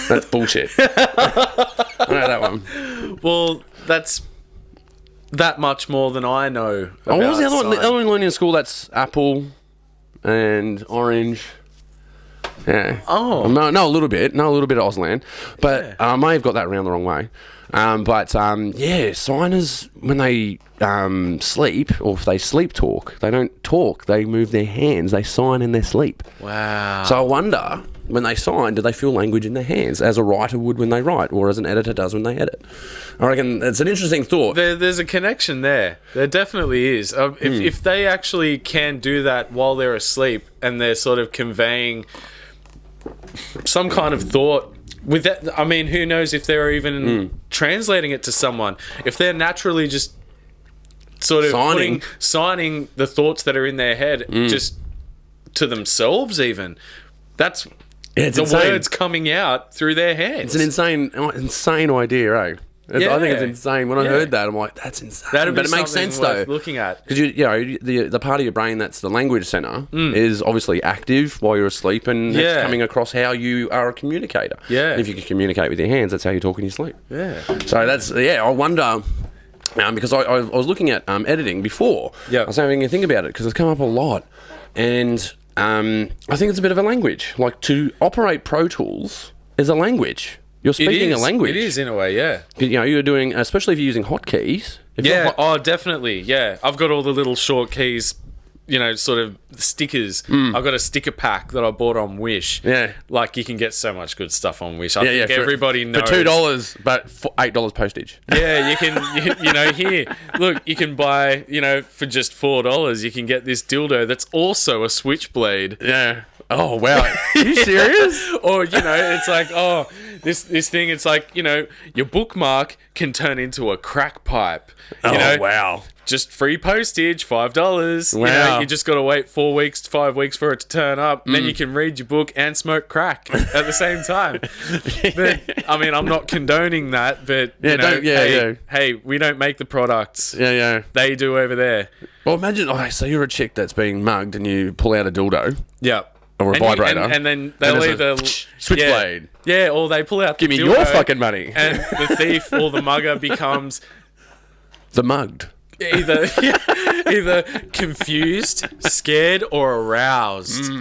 That's bullshit. I know that one. Well, that's that much more than I know about what was the other one? sign. The other one learning in school, that's apple and orange. Yeah. Oh. No, a little bit. No, a little bit of Auslan. But I may have got that around the wrong way. Signers, when they sleep, or if they sleep talk, they don't talk. They move their hands. They sign in their sleep. Wow. So I wonder, when they sign, do they feel language in their hands, as a writer would when they write, or as an editor does when they edit? I reckon it's an interesting thought. There's a connection there. There definitely is. If they actually can do that while they're asleep, and they're sort of conveying some kind of thought with that, I mean, who knows if they're even translating it to someone? If they're naturally just sort of signing the thoughts that are in their head just to themselves, even that's insane. Words coming out through their hands. It's an insane idea, eh? I think it's insane. When I heard that, I'm like, that's insane. But it makes sense though. Looking at, because you know the part of your brain that's the language center is obviously active while you're asleep, and it's coming across how you are a communicator. Yeah. And if you can communicate with your hands, that's how you talk in your sleep. Yeah. So that's I wonder. Because I was looking at editing before. Yeah. I was having a think about it because it's come up a lot, and I think it's a bit of a language. Like, to operate Pro Tools is a language. You're speaking a language. It is, in a way, yeah. You know, you're doing, especially if you're using hotkeys. Definitely, yeah. I've got all the little short keys, you know, sort of stickers. I've got a sticker pack that I bought on Wish. Yeah. Like, you can get so much good stuff on Wish. I think everybody knows. For $2, but for $8 postage. Yeah, you can, you know, here, look, you can buy, you know, for just $4, you can get this dildo that's also a switchblade. Yeah. Oh, wow. Are you serious? Or, you know, it's like, this thing, it's like, you know, your bookmark can turn into a crack pipe. You know? Wow. Just free postage, $5. Wow. You know, you just got to wait 4 weeks, 5 weeks for it to turn up. And then you can read your book and smoke crack at the same time. But, I mean, I'm not condoning that, but, you know, hey, we don't make the products. Yeah. They do over there. Well, imagine, so you're a chick that's being mugged and you pull out a dildo. Yeah. or a vibrator, and then they'll there's either switchblade. Yeah, or they pull out. Give me the your dildo, fucking money. And the thief or the mugger becomes The mugged. either confused, scared, or aroused.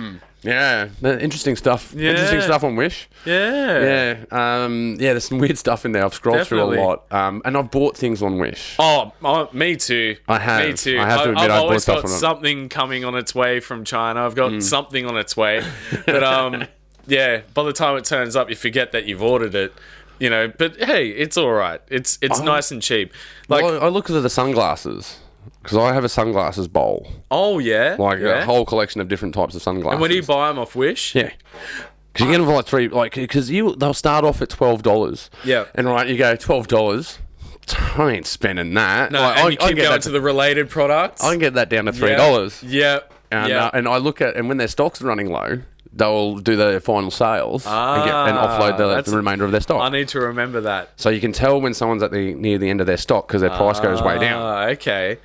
Yeah, interesting stuff. Yeah. Interesting stuff on Wish. Yeah. Yeah, there's some weird stuff in there. I've scrolled Definitely. through a lot, and I've bought things on Wish. Oh, me too. I have. Me too. I have to admit, I've I bought always stuff got on it. something coming on its way from China. I've got something on its way, but yeah. By the time it turns up, you forget that you've ordered it. You know, but hey, it's all right. It's nice and cheap. Like, Well, I look at the sunglasses because I have a sunglasses bowl, oh yeah, like yeah. a whole collection of different types of sunglasses. And when do you buy them off Wish? Yeah. Because you get them for like three, because they'll start off at $12. Yeah. And right, you go $12. I ain't spending that. No, Like, and I you can keep get going that to the related products. I can get that down to $3. Yeah. And, yeah. and I look at, and when their stock's running low, they'll do their final sales and offload the remainder of their stock. I need to remember that. So you can tell when someone's at near the end of their stock because their price goes way down. Okay.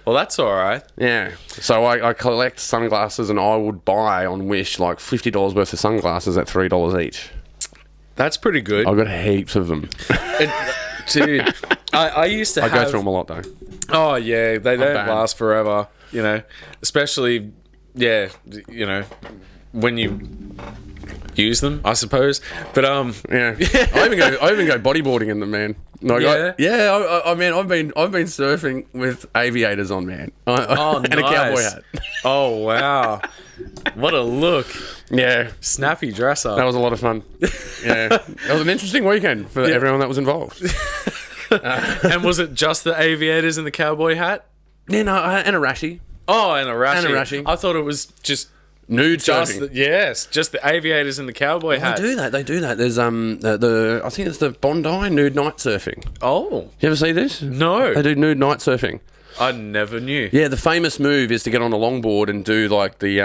Well, that's all right. Yeah. So I collect sunglasses, and I would buy on Wish like $50 worth of sunglasses at $3 each. That's pretty good. I've got heaps of them. Dude, I used to I have... go through them a lot though. Oh, yeah. They don't bad. last forever, you know. Especially, yeah, you know, when you use them, I suppose. But, Yeah. I even go bodyboarding in them, man. Like, Yeah? I mean, I've been surfing with aviators on, man. Oh, and a cowboy nice. hat. Oh, wow. What a look. Yeah. Snappy dress up. That was a lot of fun. Yeah. That was an interesting weekend for everyone that was involved. And was it just the aviators and the cowboy hat? Yeah, no, and a rashie. Oh, and a rashie. And a rashie. I thought it was just Nude just surfing. just the aviators and the cowboy hat. They do that. There's I think it's the Bondi nude night surfing. Oh, You ever see this? no. They do nude night surfing. I never knew. Yeah, the famous move is to get on a longboard and do like the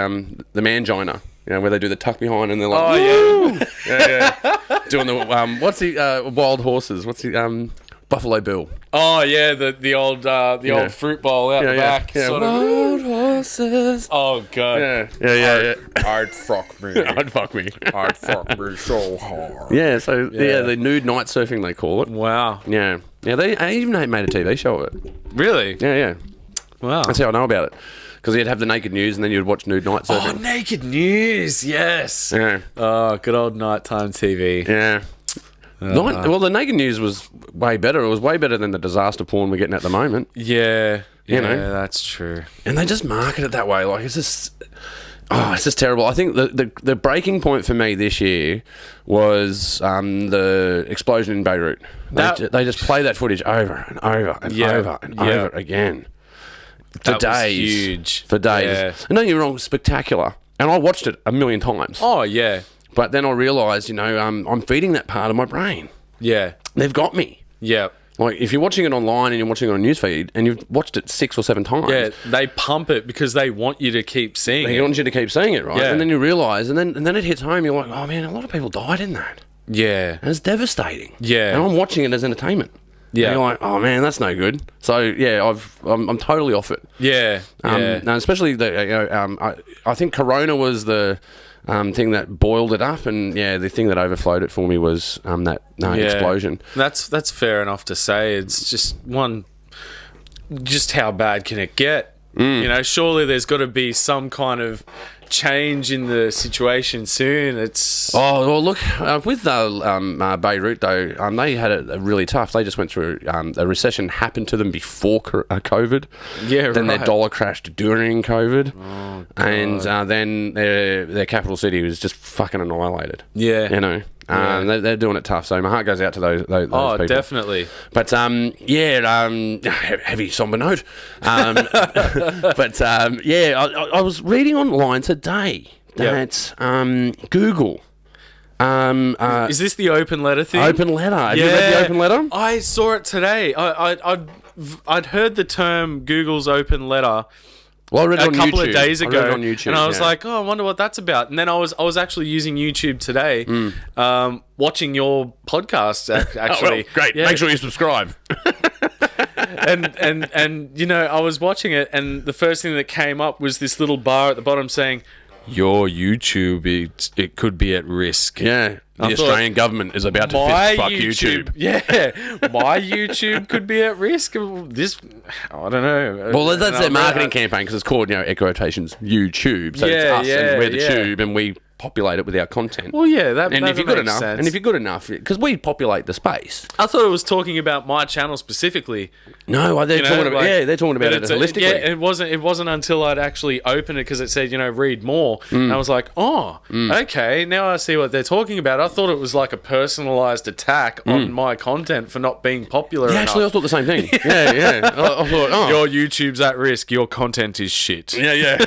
mangina. You know, where they do the tuck behind and they're like, Oh, woo! Yeah. Doing the what's the wild horses? What's the Buffalo Bill? Oh, yeah, the old old fruit bowl out the back. Yeah. Sort of. Wild horses. Oh, God. Yeah. Hard fuck me. I'd fuck me. Hard fuck me so hard. Yeah, so Yeah. the nude night surfing they call it. Wow. Yeah. Yeah, I even made a TV show of it. Really? Yeah. Wow. That's how I know about it. Because you'd have the naked news and then you'd watch nude night Oh, surfing. naked news. Yes. Yeah. Oh, good old nighttime TV. Yeah. Well, the naked news was way better. It was way better than the disaster porn we're getting at the moment. Yeah. You Yeah, know. that's true. And they just market it that way. Like, it's just terrible. I think the breaking point for me this year was the explosion in Beirut. They just play that footage over and over and over and over again. For That was days. huge. For days. Yeah. And don't get me wrong, spectacular. And I watched it a million times. Oh, yeah. But then I realised, I'm feeding that part of my brain. Yeah. They've got me. Yeah. Like, if you're watching it online and you're watching it on newsfeed and you've watched it 6 or 7 times, Yeah, they pump it because they want you to keep seeing they it. want you to keep seeing it, right? Yeah. And then you realise, and then it hits home, you're like, oh man, a lot of people died in that. Yeah. And it's devastating. Yeah. And I'm watching it as entertainment. Yeah. And you're like, oh man, that's no good. So yeah, I'm totally off it. Yeah. Yeah. And especially I think Corona was the thing that boiled it up, and yeah, the thing that overflowed it for me was that explosion. That's fair enough to say. It's just how bad can it get? You know, surely there's got to be some kind of change in the situation soon. It's Oh well, look with Beirut though, they had it really tough. They just went through a recession happened to them before COVID. Yeah, Then their right. dollar crashed during COVID, God. and then their capital city was just fucking annihilated. Yeah. You know. Yeah. They're doing it tough, so my heart goes out to those Oh, people. definitely. But heavy somber note. I was reading online today that Google Is this the open letter thing? open letter. Have you read the open letter? I saw it today. I'd heard the term Google's open letter Well, I read it a on couple YouTube. of days I read ago, it on YouTube, and I was yeah. like, "Oh, I wonder what that's about." And then I was actually using YouTube today, watching your podcast. Actually, Oh, well, great. Yeah. Make sure you subscribe. and you know, I was watching it, and the first thing that came up was this little bar at the bottom saying, your YouTube, it could be at risk. Yeah. The Australian government is about to fist fuck YouTube. Yeah, my YouTube could be at risk. This, I don't know. Well, that's their marketing campaign because it's called, air quotations, YouTube. So it's us and we're the tube and we populate it with our content. Well, yeah, that and that if you're good makes enough, sense. and if you're good enough, because we populate the space. I thought it was talking about my channel specifically. No, they're talking about they're talking about it holistically. Yeah, it wasn't until I'd actually opened it because it said read more, and I was like, okay, now I see what they're talking about. I thought it was like a personalized attack on my content for not being popular enough. Actually, I thought the same thing. yeah. I thought, your YouTube's at risk. Your content is shit. Yeah.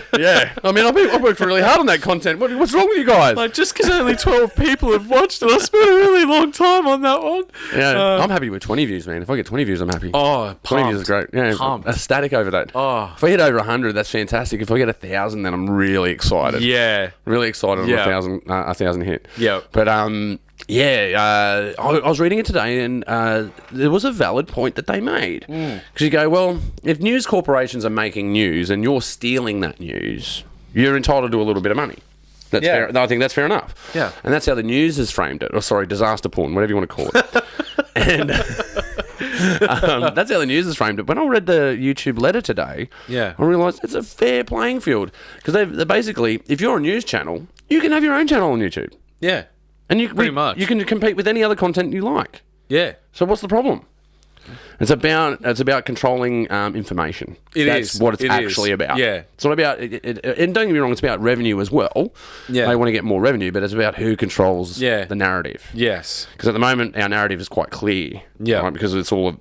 I mean, I worked really hard on that content. What's wrong with you guys? Like, just because only 12 people have watched it, I spent a really long time on that one. Yeah, I'm happy with 20 views, man. If I get 20 views, I'm happy. Oh, 20 views is great. Yeah, pumped. Ecstatic over that. Oh. If I hit over 100, that's fantastic. If I get 1,000, then I'm really excited. Yeah. Really excited on 1,000 hit. Yeah. But, I was reading it today and there was a valid point that they made. Because you go, well, if news corporations are making news and you're stealing that news, you're entitled to a little bit of money. That's fair. I think that's fair enough. Yeah. And that's how the news has framed it. Or sorry, disaster porn, whatever you want to call it. And that's how the news has framed it. When I read the YouTube letter today, I realised it's a fair playing field. Because they're basically, if you're a news channel, you can have your own channel on YouTube. Yeah. And you Pretty much. You can compete with any other content you like. Yeah. So what's the problem? It's about controlling information. That's what it's actually about. Yeah. It's not about and don't get me wrong, it's about revenue as well. Yeah. They want to get more revenue, but it's about who controls the narrative. Yes. Because at the moment our narrative is quite clear. Yeah. Right? Because it's all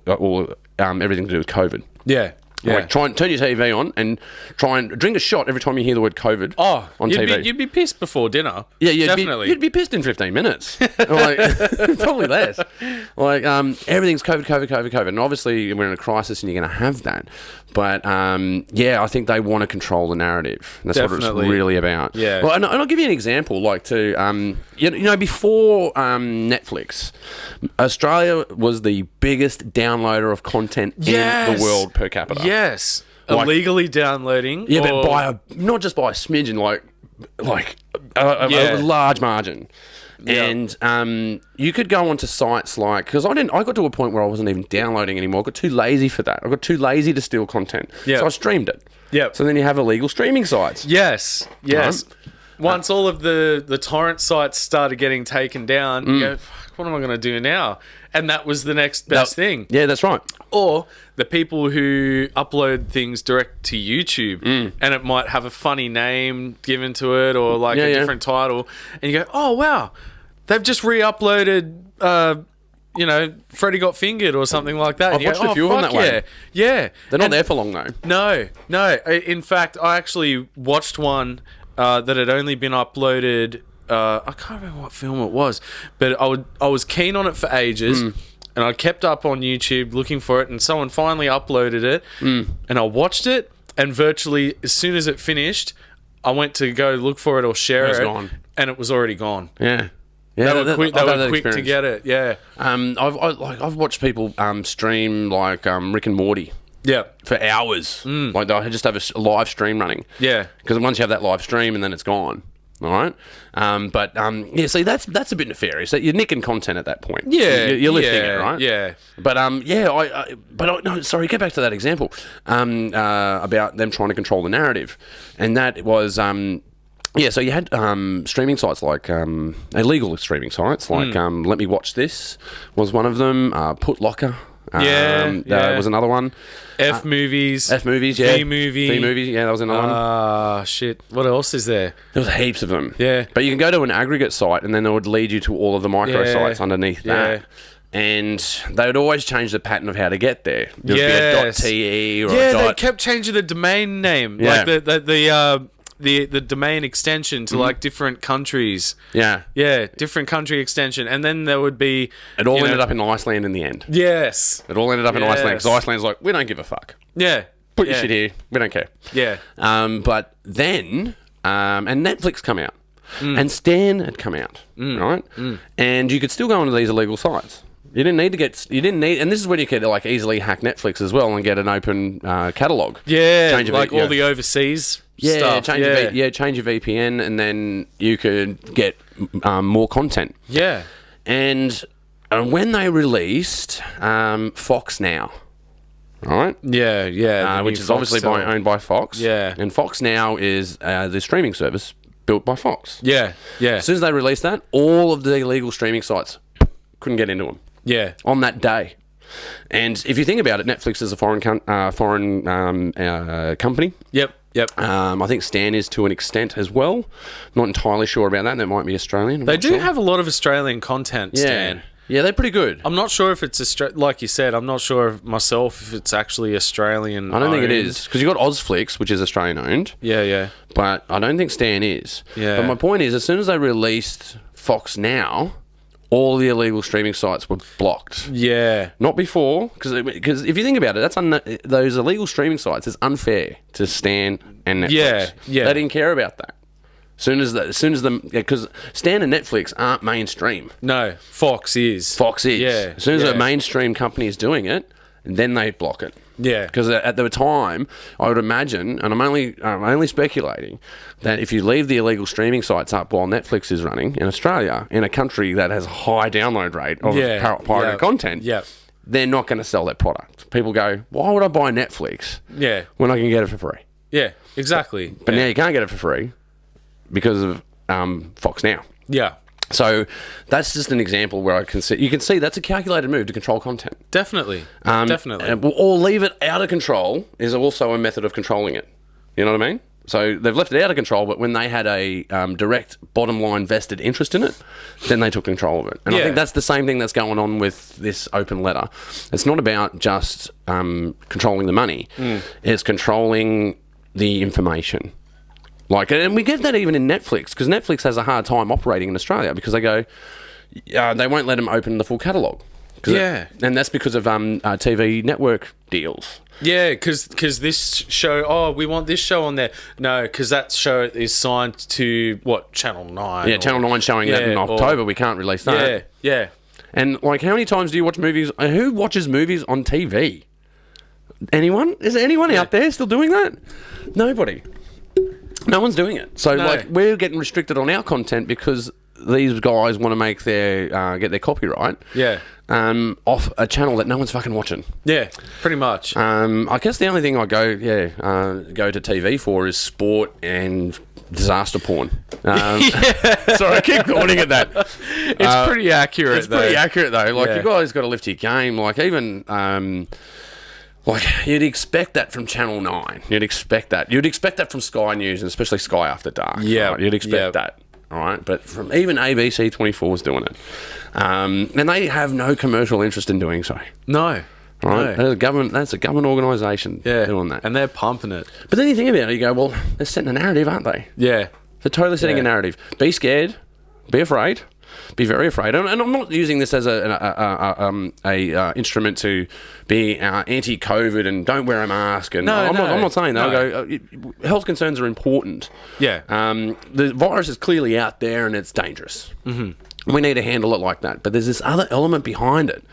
everything to do with COVID. Yeah. Yeah. Like, try and turn your TV on and try and drink a shot every time you hear the word COVID on TV. You'd be pissed before dinner. Yeah, definitely. You'd be pissed in 15 minutes. Probably less. Everything's COVID. And obviously we're in a crisis and you're going to have that. But, I think they want to control the narrative. That's what it's really about. Yeah. Well, and I'll give you an example. Before Netflix, Australia was the biggest downloader of content in the world per capita. Yes. Illegally downloading. Yeah, but not just by a smidgen, like a large margin. Yep. And you could go onto sites because I got to a point where I wasn't even downloading anymore. I got too lazy for that. I got too lazy to steal content. Yep. So I streamed it. Yeah. So then you have illegal streaming sites. Yes. Once all of the torrent sites started getting taken down, you go, fuck, what am I going to do now? And that was the next best thing. Yeah, that's right. Or the people who upload things direct to YouTube and it might have a funny name given to it or a different title. And you go, oh, wow, they've just re-uploaded, Freddy Got Fingered or something like that. I've watched a few of them that way. Yeah. They're not there for long, though. No. In fact, I actually watched one that had only been uploaded. I can't remember what film it was, but I was keen on it for ages, and I kept up on YouTube looking for it, and someone finally uploaded it, and I watched it, and virtually as soon as it finished, I went to go look for it or share it, gone. And it was already gone. Yeah. They were quick to get it. Yeah. I've watched people stream Rick and Morty. Yeah. For hours. Like they'll just have a live stream running. Yeah. Because once you have that live stream and then it's gone. All right, see, that's a bit nefarious. You're nicking content at that point. Yeah, you're lifting it, right? Yeah, but no, sorry. Get back to that example about them trying to control the narrative, and that was so you had streaming sites like illegal streaming sites like Let Me Watch This was one of them. Put Locker. Was another one. F movies, yeah. V movie, yeah, that was another one. Shit. What else is there? There was heaps of them. Yeah. But you can go to an aggregate site and then it would lead you to all of the micro sites underneath that. And they would always change the pattern of how to get there. There would be a .te or a they kept changing the domain name. Yeah. Like the domain extension to like different countries. Yeah. Yeah, different country extension. And then there would be... It all ended up in Iceland in the end. Yes. It all ended up in Iceland because Iceland's like, we don't give a fuck. Yeah. Put your shit here. We don't care. Yeah. But then... and Netflix come out. And Stan had come out. Right? And you could still go onto these illegal sites. You didn't need to get. You didn't need, and this is when you could like easily hack Netflix as well and get an open catalog. Yeah, Change like all the overseas stuff. Change your VPN, and then you could get more content. Yeah. And when they released Fox Now, right? Yeah. Which is obviously owned by Fox. Yeah. And Fox Now is the streaming service built by Fox. Yeah. As soon as they released that, all of the illegal streaming sites couldn't get into them. Yeah. On that day. And if you think about it, Netflix is a foreign company. Yep. I think Stan is to an extent as well. Not entirely sure about that. That might be Australian. They do have a lot of Australian content, Stan. Yeah, they're pretty good. I'm not sure if it's like you said. I'm not sure myself if it's actually Australian. I don't think it is because you got Ozflix, which is Australian owned. Yeah. But I don't think Stan is. Yeah. But my point is, as soon as they released Fox Now, all the illegal streaming sites were blocked. Yeah. Not before, because if you think about it, those illegal streaming sites is unfair to Stan and Netflix. Yeah. They didn't care about that. Because Stan and Netflix aren't mainstream. No, Fox is. Yeah. As soon as a mainstream company is doing it, then they block it. Yeah. Because at the time, I would imagine, and I'm only speculating, that if you leave the illegal streaming sites up while Netflix is running in Australia, in a country that has a high download rate of pirated content, they're not going to sell that product. People go, why would I buy Netflix when I can get it for free? Yeah, exactly. But now you can't get it for free because of Fox Now. Yeah. So that's just an example where you can see that's a calculated move to control content. Definitely. Or leave it out of control is also a method of controlling it. You know what I mean? So they've left it out of control, but when they had a direct bottom line vested interest in it, then they took control of it. And I think that's the same thing that's going on with this open letter. It's not about just controlling the money. It's controlling the information. And we get that even in Netflix, because Netflix has a hard time operating in Australia because they go, they won't let them open the full catalogue. And that's because of TV network deals. Yeah, because this show, we want this show on there. No, because that show is signed to, Channel 9? Yeah, Channel 9 showing that in October. We can't release that. Yeah. And, how many times do you watch movies? Who watches movies on TV? Anyone? Is there anyone out there still doing that? Nobody. No one's doing it. So, we're getting restricted on our content because these guys want to make get their copyright off a channel that no one's fucking watching. Yeah, pretty much. I guess the only thing I go to TV for is sport and disaster porn. Sorry, I keep calling it that. It's pretty accurate. It's pretty accurate though. You guys got to lift your game. You'd expect that from Channel 9. You'd expect that. You'd expect that from Sky News, and especially Sky After Dark. Yeah. Right? You'd expect that. All right. But from even ABC 24 is doing it. And they have no commercial interest in doing so. No. Right? No. That's a government organisation doing that. And they're pumping it. But then you think about it, you go, well, they're setting a narrative, aren't they? Yeah. They're totally setting a narrative. Be scared. Be afraid. Be very afraid, and I'm not using this as a instrument to be anti-COVID and don't wear a mask. And I'm not saying that. No. I go, health concerns are important. Yeah. The virus is clearly out there and it's dangerous. Mm-hmm. We need to handle it like that. But there's this other element behind it,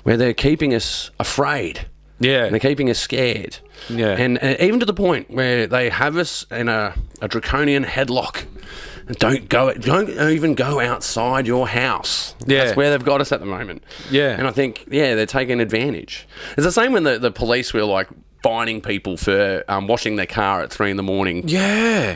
where they're keeping us afraid. Yeah. And they're keeping us scared. Yeah. And even to the point where they have us in a draconian headlock. Don't even go outside your house. Yeah. That's where they've got us at the moment. Yeah. And I think, they're taking advantage. It's the same when the police were fining people for washing their car at 3 a.m. Yeah.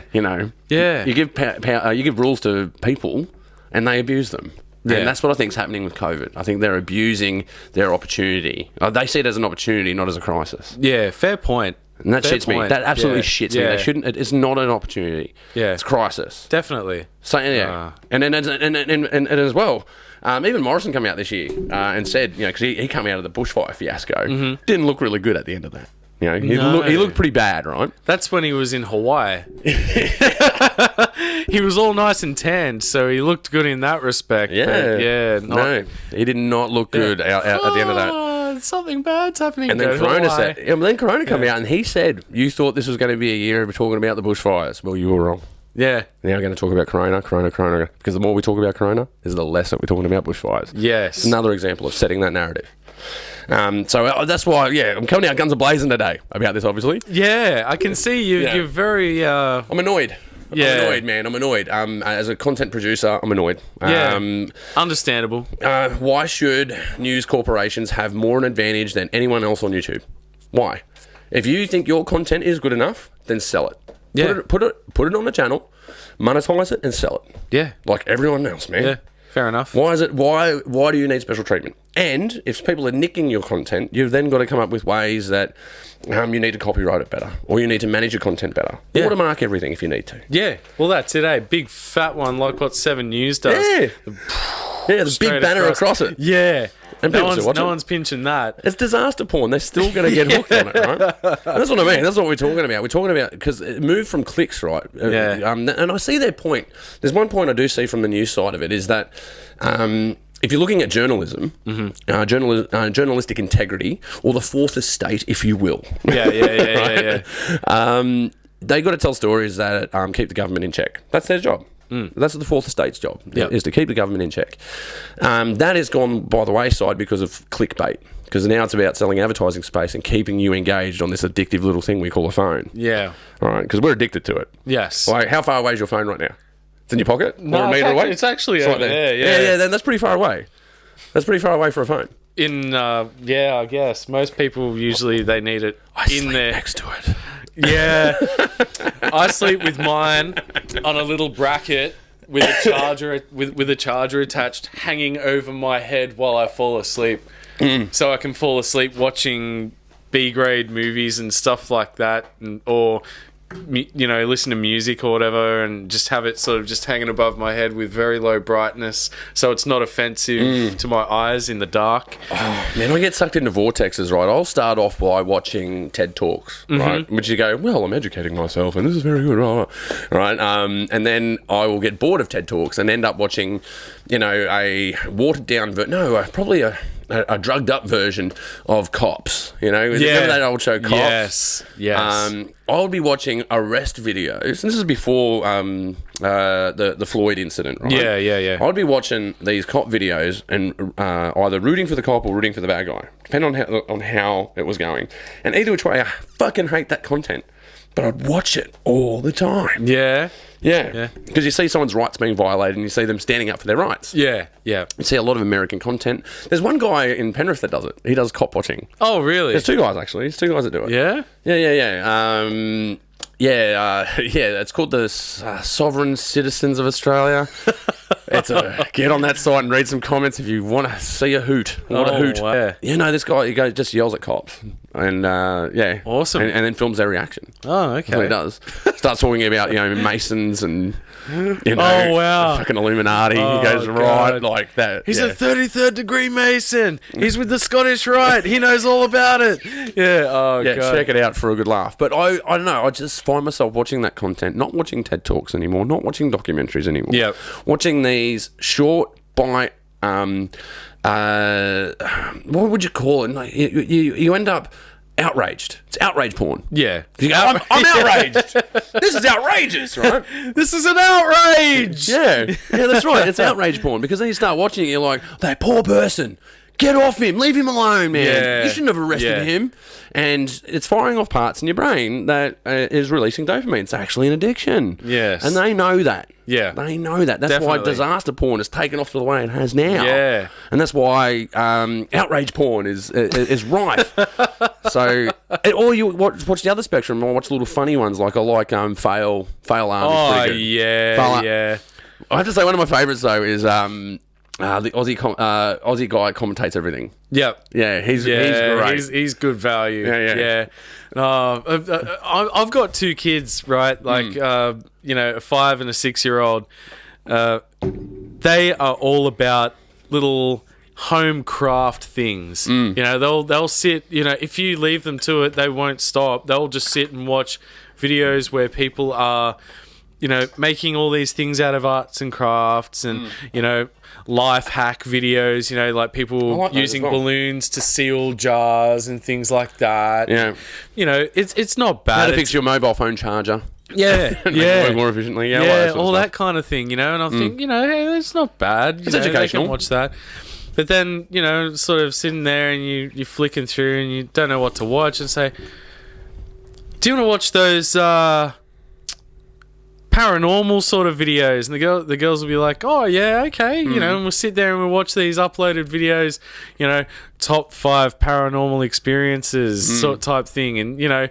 Yeah. You give rules to people and they abuse them. Yeah. And that's what I think is happening with COVID. I think they're abusing their opportunity. They see it as an opportunity, not as a crisis. Yeah, fair point. And that shits me. That absolutely shits me. They shouldn't. It's not an opportunity. Yeah, it's a crisis. Definitely. So and as well, even Morrison came out this year and said, because he came out of the bushfire fiasco, didn't look really good at the end of that. He looked pretty bad, right? That's when he was in Hawaii. He was all nice and tanned, so he looked good in that respect. Yeah, no, he did not look good out at the end of that. Something bad's happening. And then Corona came out and he said, "You thought this was going to be a year of talking about the bushfires. Well, you were wrong." Yeah. Now we're going to talk about corona, because the more we talk about corona, is the less that we're talking about bushfires. Yes. It's another example of setting that narrative. So that's why, I'm coming out guns a-blazing today about this, obviously. Yeah, I can see you. Yeah. You're very... I'm annoyed. Yeah. I'm annoyed, man. I'm annoyed. As a content producer, I'm annoyed. Yeah. Understandable. Why should news corporations have more an advantage than anyone else on YouTube? Why? If you think your content is good enough, then sell it. Yeah. Put it on the channel, monetize it, and sell it. Yeah. Like everyone else, man. Yeah. Fair enough. Why do you need special treatment? And if people are nicking your content, you've then got to come up with ways that you need to copyright it better, or you need to manage your content better. Yeah. Watermark everything if you need to. Yeah. Well, that's it, eh? Big fat one like what 7 News does. Yeah. Yeah, the big banner across it. Yeah. And No people still watch it. one's pinching that. It's disaster porn. They're still going to get hooked on it, right? And that's what I mean. That's what we're talking about. We're talking about because it moved from clicks, right? Yeah. And I see their point. There's one point I do see from the news side of it is that if you're looking at journalism, journalistic integrity, or the fourth estate, if you will. Yeah. They got to tell stories that keep the government in check. That's their job. That's the fourth estate's job, is to keep the government in check. That has gone by the wayside because of clickbait. Because now it's about selling advertising space and keeping you engaged on this addictive little thing we call a phone. Yeah. All right, because we're addicted to it. Yes. Like, how far away is your phone right now? It's in your pocket? No, or a metre away? it's actually right over there. there. Yeah. Then that's pretty far away. That's pretty far away for a phone. I guess most people usually they need it in there next to it. Yeah. I sleep with mine on a little bracket with a charger with a charger attached, hanging over my head while I fall asleep, so I can fall asleep watching B-grade movies and stuff like that, or listen to music or whatever, and just have it sort of just hanging above my head with very low brightness, so it's not offensive to my eyes in the dark. Oh, man, I get sucked into vortexes, right? I'll start off by watching TED Talks, right? Which you go, well, I'm educating myself, and this is very good, right? And then I will get bored of TED Talks and end up watching, a watered down, probably a drugged up version of Cops. Remember that old show Cops? Yes. I would be watching arrest videos. And this is before the Floyd incident, right? Yeah. I'd be watching these cop videos and either rooting for the cop or rooting for the bad guy, depending on how it was going. And either which way, I fucking hate that content. But I'd watch it all the time. Yeah. Because you see someone's rights being violated and you see them standing up for their rights. Yeah. You see a lot of American content. There's one guy in Penrith that does it. He does cop watching. Oh, really? There's 2 guys, actually. There's 2 guys that do it. Yeah? Yeah. It's called the Sovereign Citizens of Australia. Get on that site and read some comments if you want to see a hoot. What a hoot. Wow. This guy, he just yells at cops. And, Awesome. And then films their reaction. Oh, okay. That's what he does. Starts talking about, Masons and, oh, wow. fucking Illuminati. Oh, he goes, right, God. like that. He's a 33rd degree Mason. He's with the Scottish Rite. He knows all about it. God. Check it out for a good laugh. But I don't know, I just find myself watching that content, not watching TED Talks anymore, not watching documentaries anymore. Yep. Watching these short bite, what would you call it? Like, you end up outraged. It's outrage porn. Yeah. You go, I'm outraged. This is outrageous, right? This is an outrage. Yeah, that's right. It's outrage porn, because then you start watching it, you're like, that poor person. Get off him. Leave him alone, man. Yeah. You shouldn't have arrested him. And it's firing off parts in your brain that is releasing dopamine. It's actually an addiction. Yes. And they know that. Yeah. They know that. That's Definitely. why disaster porn has taken off to the way it has now. Yeah. And that's why outrage porn is rife. So, or you watch the other spectrum, or watch little funny ones, like I like Fail Arm. Oh, is pretty good. yeah. I have to say, one of my favourites, though, is the Aussie guy commentates everything. Yep. Yeah, he's great. He's good value. Yeah. I've got 2 kids, right? Like, a 5 and a 6-year-old. They are all about little home craft things. They'll sit. If you leave them to it, they won't stop. They'll just sit and watch videos where people are, making all these things out of arts and crafts, and life hack videos, like people like those using as well. balloons to seal jars and things like that. Yeah. It's not bad. How to fix your mobile phone charger. Yeah, and yeah. work more efficiently. Yeah, Yeah, all that, sort all of that stuff. kind of thing, and I think, hey, it's not bad. It's educational. They can watch that. But then, sort of sitting there and you're flicking through and you don't know what to watch and say, do you want to watch those paranormal sort of videos? And the girls will be like, oh, yeah, okay. And we'll sit there and we'll watch these uploaded videos, top 5 paranormal experiences sort of type thing. And,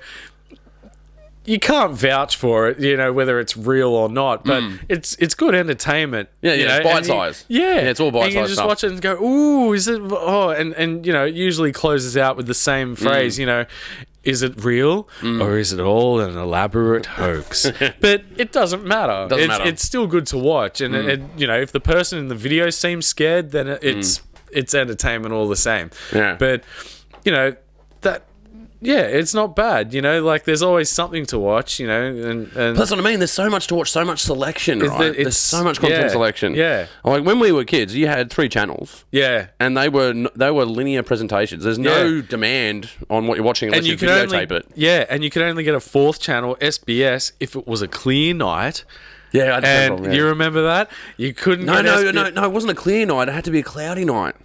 you can't vouch for it, whether it's real or not, but it's good entertainment. Yeah, it's bite size. Yeah, it's all bite size. And you just stuff. watch it and go, ooh, is it? Oh, and it usually closes out with the same phrase. Is it real or is it all an elaborate hoax? But it doesn't matter. It's still good to watch, and if the person in the video seems scared, then it's entertainment all the same. Yeah. But that. Yeah, it's not bad, like there's always something to watch, and That's what I mean. There's so much to watch, so much selection, right? There's so much content selection. Yeah. Like when we were kids, you had 3 channels. Yeah. And they were linear presentations. There's no demand on what you're watching unless you videotape it. Yeah, and you could only get a 4th channel, SBS, if it was a clear night. Yeah, I had the same And problem, yeah. you remember that? You couldn't No, get it wasn't a clear night. It had to be a cloudy night.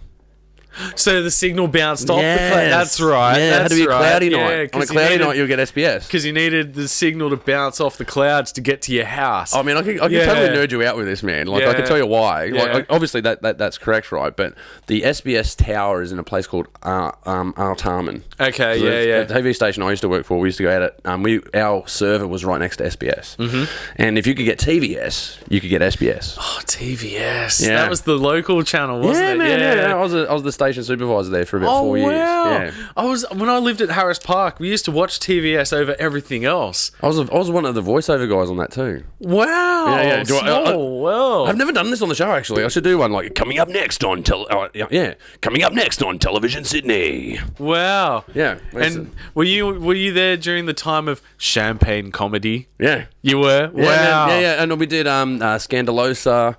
So the signal bounced off the cloud. That's right. Yeah, it had to be a cloudy night. On a cloudy night, you'll get SBS. Because you needed the signal to bounce off the clouds to get to your house. I mean, I can totally nerd you out with this, man. Like, I can tell you why. Like, obviously, that's correct, right? But the SBS tower is in a place called Artarmon. Okay, So the TV station I used to work for, we used to go at it. Our server was right next to SBS. Mm-hmm. And if you could get TVS, you could get SBS. Oh, TVS. Yeah. That was the local channel, wasn't it? Man, yeah. I was the station supervisor there for about 4 years. Wow. Yeah. When I lived at Harris Park, we used to watch TVS over everything else. I was one of the voiceover guys on that too. Wow. Yeah. Small world. I've never done this on the show actually. I should do one like coming up next on coming up next on Television Sydney. Wow. Yeah. And were you there during the time of champagne comedy? Yeah. You were? Wow. Yeah. And we did Scandalosa.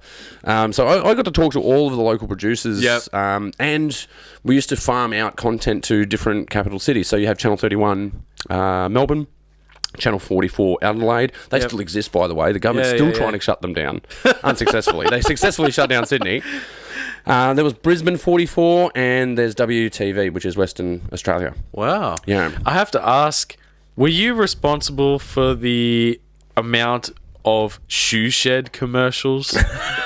So I got to talk to all of the local producers. Yep. And we used to farm out content to different capital cities. So you have Channel 31 Melbourne, Channel 44 Adelaide. They still exist, by the way. The government's still trying to shut them down unsuccessfully. They successfully shut down Sydney. There was Brisbane 44 and there's WTV, which is Western Australia. Wow. Yeah. I have to ask, were you responsible for the amount of shoe shed commercials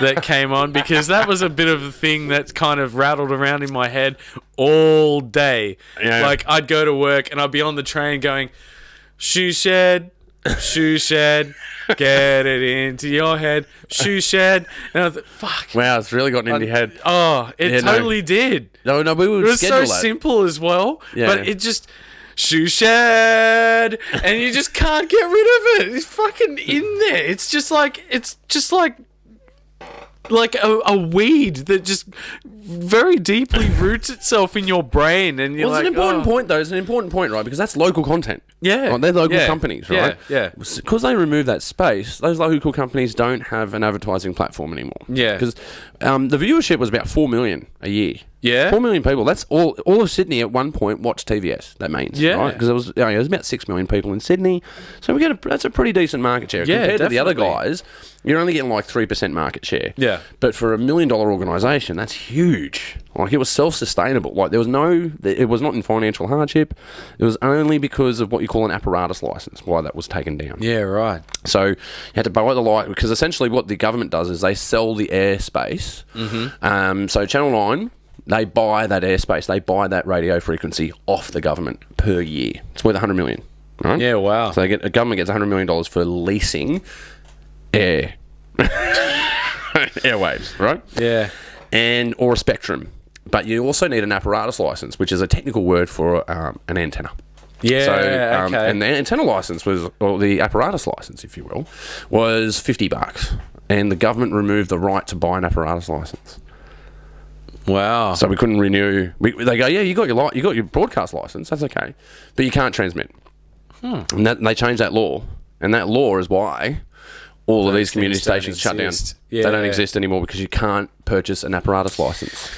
that came on? Because that was a bit of a thing that kind of rattled around in my head all day. Yeah. Like I'd go to work and I'd be on the train going, shoe shed, get it into your head, shoe shed. And I thought, fuck. Wow, it's really gotten into your head. Oh, it totally did. No, we would It was schedule so that. simple as well, Yeah. but it just shoe shed, and you just can't get rid of it. It's fucking in there. It's just like a weed that just very deeply roots itself in your brain, and you're Well, it's like, an important point, though. It's an important point, right? Because that's local content. Yeah. Like, they're local companies, right? Yeah. Because they remove that space, those local companies don't have an advertising platform anymore. Yeah. Because the viewership was about 4 million a year. Yeah. 4 million people. That's all of Sydney at one point watched TVS. That means. Yeah. Right? Because there was about 6 million people in Sydney. So that's a pretty decent market share. Yeah, Compared to the other definitely. guys, you're only getting like 3% market share. Yeah. But for $1 million organisation, that's huge. Like, it was self-sustainable. Like, it was not in financial hardship. It was only because of what you call an apparatus license why that was taken down. Yeah, right. So you had to buy the light, because essentially what the government does is they sell the airspace. Mm-hmm. So Channel 9, they buy that airspace, they buy that radio frequency off the government per year. It's worth $100 million. Right? Yeah, wow. So the government gets $100 million for leasing airwaves, right? Yeah. Or a spectrum. But you also need an apparatus license, which is a technical word for an antenna. Yeah, So, okay. and the antenna license or the apparatus license, if you will, was $50, and the government removed the right to buy an apparatus license. Wow. So we couldn't renew. They go, yeah, you got your broadcast license, that's okay, but you can't transmit. And they changed that law, and that law is why all of these community stations shut down. Yeah. They don't exist anymore because you can't purchase an apparatus license.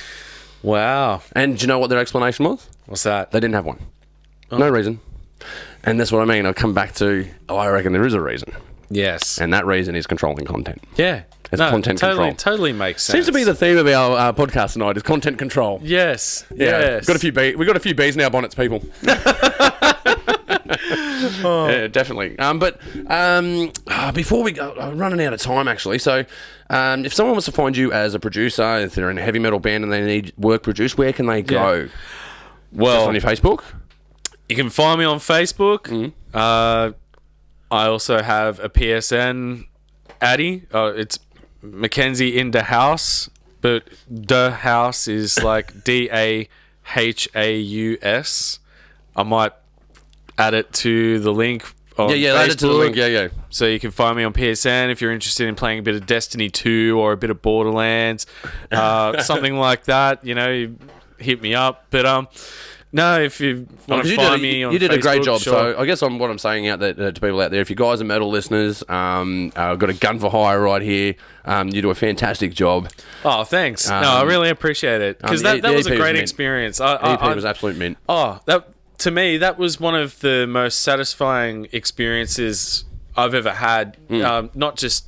Wow. And do you know what their explanation was? What's that? They didn't have one. No reason. And that's what I mean. I'll come back to, I reckon there is a reason. Yes. And that reason is controlling content. Yeah. It's content control. Totally makes sense. Seems to be the theme of our podcast tonight is content control. Yes. Yeah. Yes. We got a few bees in our bonnets, people. Yeah, definitely. Before we go, I'm running out of time actually. So, if someone wants to find you as a producer, if they're in a heavy metal band and they need work produced, where can they go? Well, just on your Facebook. You can find me on Facebook. I also have a PSN Addy. It's McKenzie in the house, but the house is like DAHAUS. I might add it to the link on Facebook. Add it to the link. Yeah. So you can find me on PSN if you're interested in playing a bit of Destiny 2 or a bit of Borderlands, something like that. You know, hit me up. But no, if you want to find me on Facebook, you did a great job. Sure. So I guess what I'm saying out there to people out there, if you guys are metal listeners, I've got a gun for hire right here. You do a fantastic job. Oh, thanks. No, I really appreciate it because that was a great experience. EP was absolute mint. Oh, to me, that was one of the most satisfying experiences I've ever had. Not just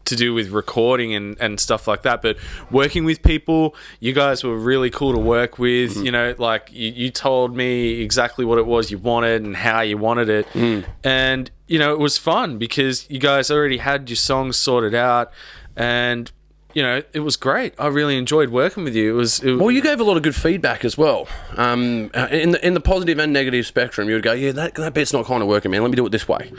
to do with recording and stuff like that, but working with people. You guys were really cool to work with. You know, like you told me exactly what it was you wanted and how you wanted it. And, you know, it was fun because you guys already had your songs sorted out and, you know, it was great. I really enjoyed working with you. Well, you gave a lot of good feedback as well. In the positive and negative spectrum, you would go, yeah, that bit's not kind of working, man. Let me do it this way.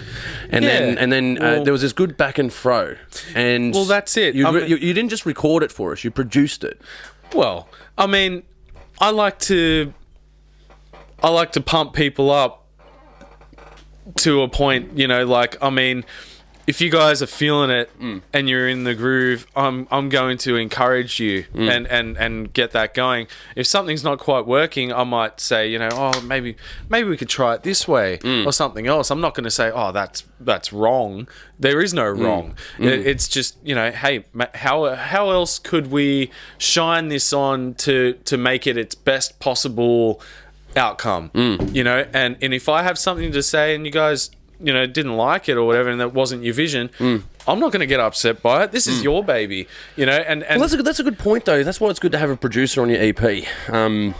And then there was this good back and fro. And well, that's it. You didn't just record it for us. You produced it. Well, I mean, I like to pump people up to a point, you know, like, I mean, if you guys are feeling it and you're in the groove, I'm going to encourage you and get that going. If something's not quite working, I might say, you know, oh, maybe we could try it this way or something else. I'm not going to say, oh, that's wrong. There is no wrong. It's just, you know, hey, how else could we shine this on to make it its best possible outcome? You know, and if I have something to say and you guys, you know, didn't like it or whatever, and that wasn't your vision, I'm not going to get upset by it. This is your baby, you know. And well, that's a good point, though. That's why it's good to have a producer on your EP, an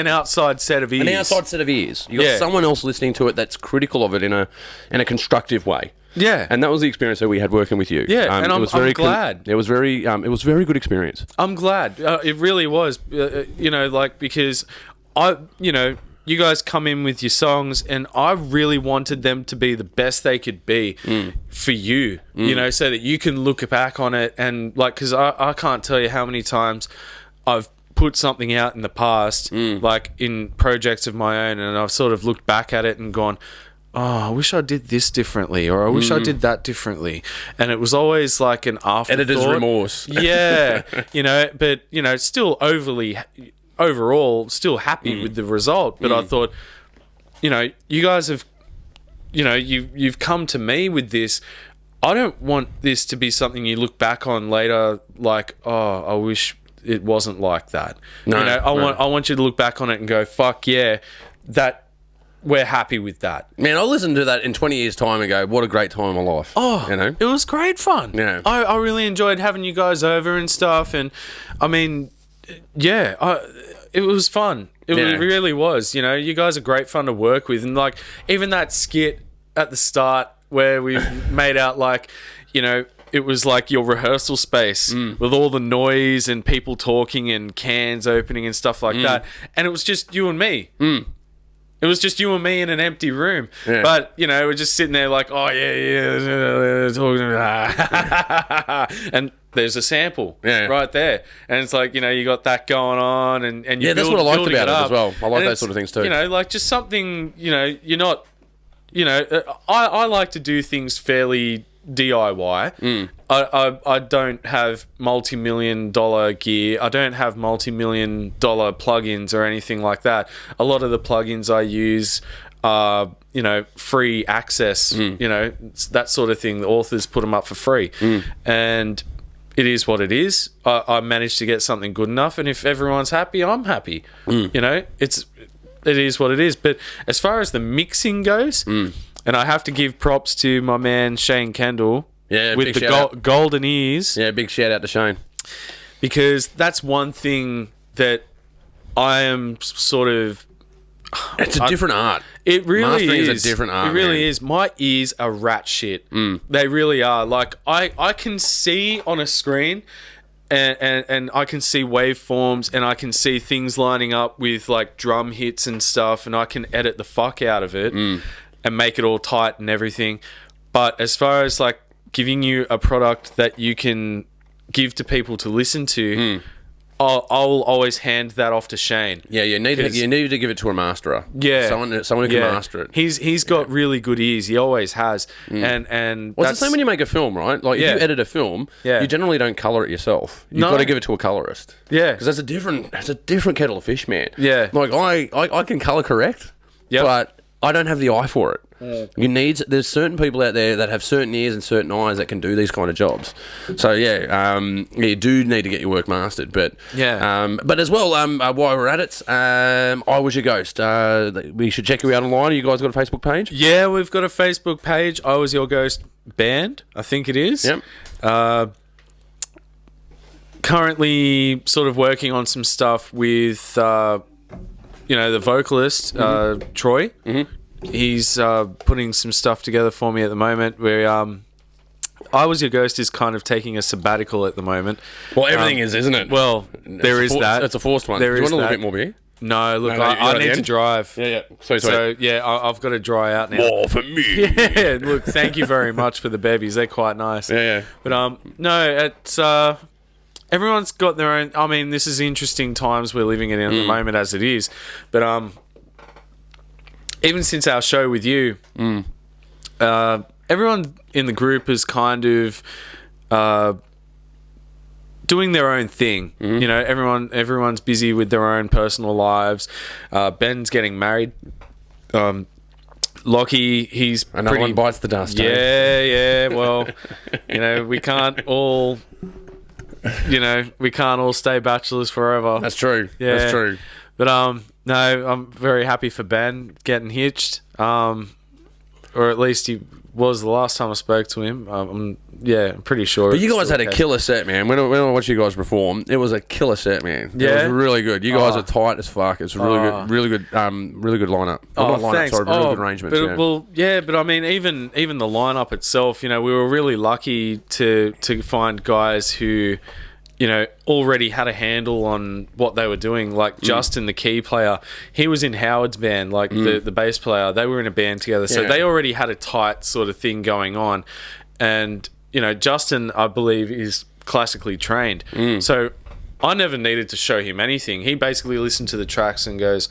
outside set of ears. An outside set of ears. You got someone else listening to it that's critical of it in a constructive way. Yeah, and that was the experience that we had working with you. Yeah, and I'm glad. It was very very good experience. I'm glad. It really was. You know, like because you guys come in with your songs and I really wanted them to be the best they could be for you, you know, so that you can look back on it and like, because I can't tell you how many times I've put something out in the past, like in projects of my own, and I've sort of looked back at it and gone, oh, I wish I did this differently, or I wish I did that differently. And it was always like an afterthought. Editor's remorse. Yeah, you know, but, you know, still overall still happy with the result, but I thought, you know, you guys have, you know, you've come to me with this. I don't want this to be something you look back on later like, oh, I wish it wasn't like that. No, you know, I want you to look back on it and go, fuck yeah, that we're happy with that. Man, I'll listen to that in 20 years' time and go, what a great time of my life. Oh, you know, it was great fun. Yeah, I really enjoyed having you guys over and stuff, and I mean, yeah, it was fun. It really was. You know, you guys are great fun to work with. And, like, even that skit at the start where we made out like, you know, it was like your rehearsal space with all the noise and people talking and cans opening and stuff like that. And it was just you and me. It was just you and me in an empty room. Yeah. But, you know, we're just sitting there like, oh, yeah, talking. And there's a sample right there. And it's like, you know, you got that going on. And you that's what I liked about it as well. I like those sort of things too. You know, like just something, you know, you're not, you know, I like to do things fairly DIY. I don't have multi-million-dollar gear. I don't have multi-million-dollar plugins or anything like that. A lot of the plugins I use are, you know, free access. You know, that sort of thing. The authors put them up for free, and it is what it is. I managed to get something good enough, and if everyone's happy, I'm happy. You know, it is what it is. But as far as the mixing goes, And I have to give props to my man Shane Kendall. Yeah, with big the shout out. golden ears. Yeah, big shout out to Shane. Because that's one thing that I am sort of... It's a different art. It really Mastering is. is a different art, It really man. is. My ears are rat shit. They really are. Like, I can see on a screen... And I can see waveforms, and I can see things lining up with like drum hits and stuff, and I can edit the fuck out of it and make it all tight and everything. But as far as like giving you a product that you can give to people to listen to, I'll always hand that off to Shane. Yeah, you need to give it to a masterer. Yeah, someone who can master it. He's got really good ears. He always has. And Well, it's the same when you make a film, right? Like if you edit a film, you generally don't color it yourself. You've got to give it to a colorist. Yeah, because that's a different kettle of fish, man. Yeah, like I can color correct, but I don't have the eye for it. There's certain people out there that have certain ears and certain eyes that can do these kind of jobs. So you do need to get your work mastered. But but as well, while we're at it, I Was Your Ghost. We should check you out online. You guys got a Facebook page? Yeah, we've got a Facebook page. I Was Your Ghost Band, I think it is. Yep. Currently, sort of working on some stuff with the vocalist Troy. Mm-hmm. He's putting some stuff together for me at the moment where I Was Your Ghost is kind of taking a sabbatical at the moment. Well, everything is, isn't it? Well, there is that. It's a forced one. There Do you is want a little that. bit more beer? No, look, I need to drive. Yeah. So I've got to dry out now. More for me. Yeah, look, thank you very much for the bevies. They're quite nice. Yeah. But no, it's everyone's got their own. I mean, this is interesting times we're living in at the moment as it is. But even since our show with you, everyone in the group is kind of doing their own thing. You know, everyone's busy with their own personal lives. Ben's getting married. Lockie, he's another one bites the dust. Yeah. Well, we can't all. We can't all stay bachelors forever. That's true. Yeah. That's true. But no, I'm very happy for Ben getting hitched. Or at least he was the last time I spoke to him. I'm pretty sure. But you guys had a killer set, man. When I watched you guys perform, it was a killer set, man. Yeah? It was really good. You guys are tight as fuck. It's really good, really good lineup. Not lineup, thanks. sorry, but really good arrangements. But, well, but I mean, even the lineup itself, we were really lucky to find guys who, already had a handle on what they were doing. Like Justin, the key player, he was in Howard's band, like the bass player. They were in a band together. So they already had a tight sort of thing going on. And, Justin, I believe, is classically trained. So I never needed to show him anything. He basically listened to the tracks and goes,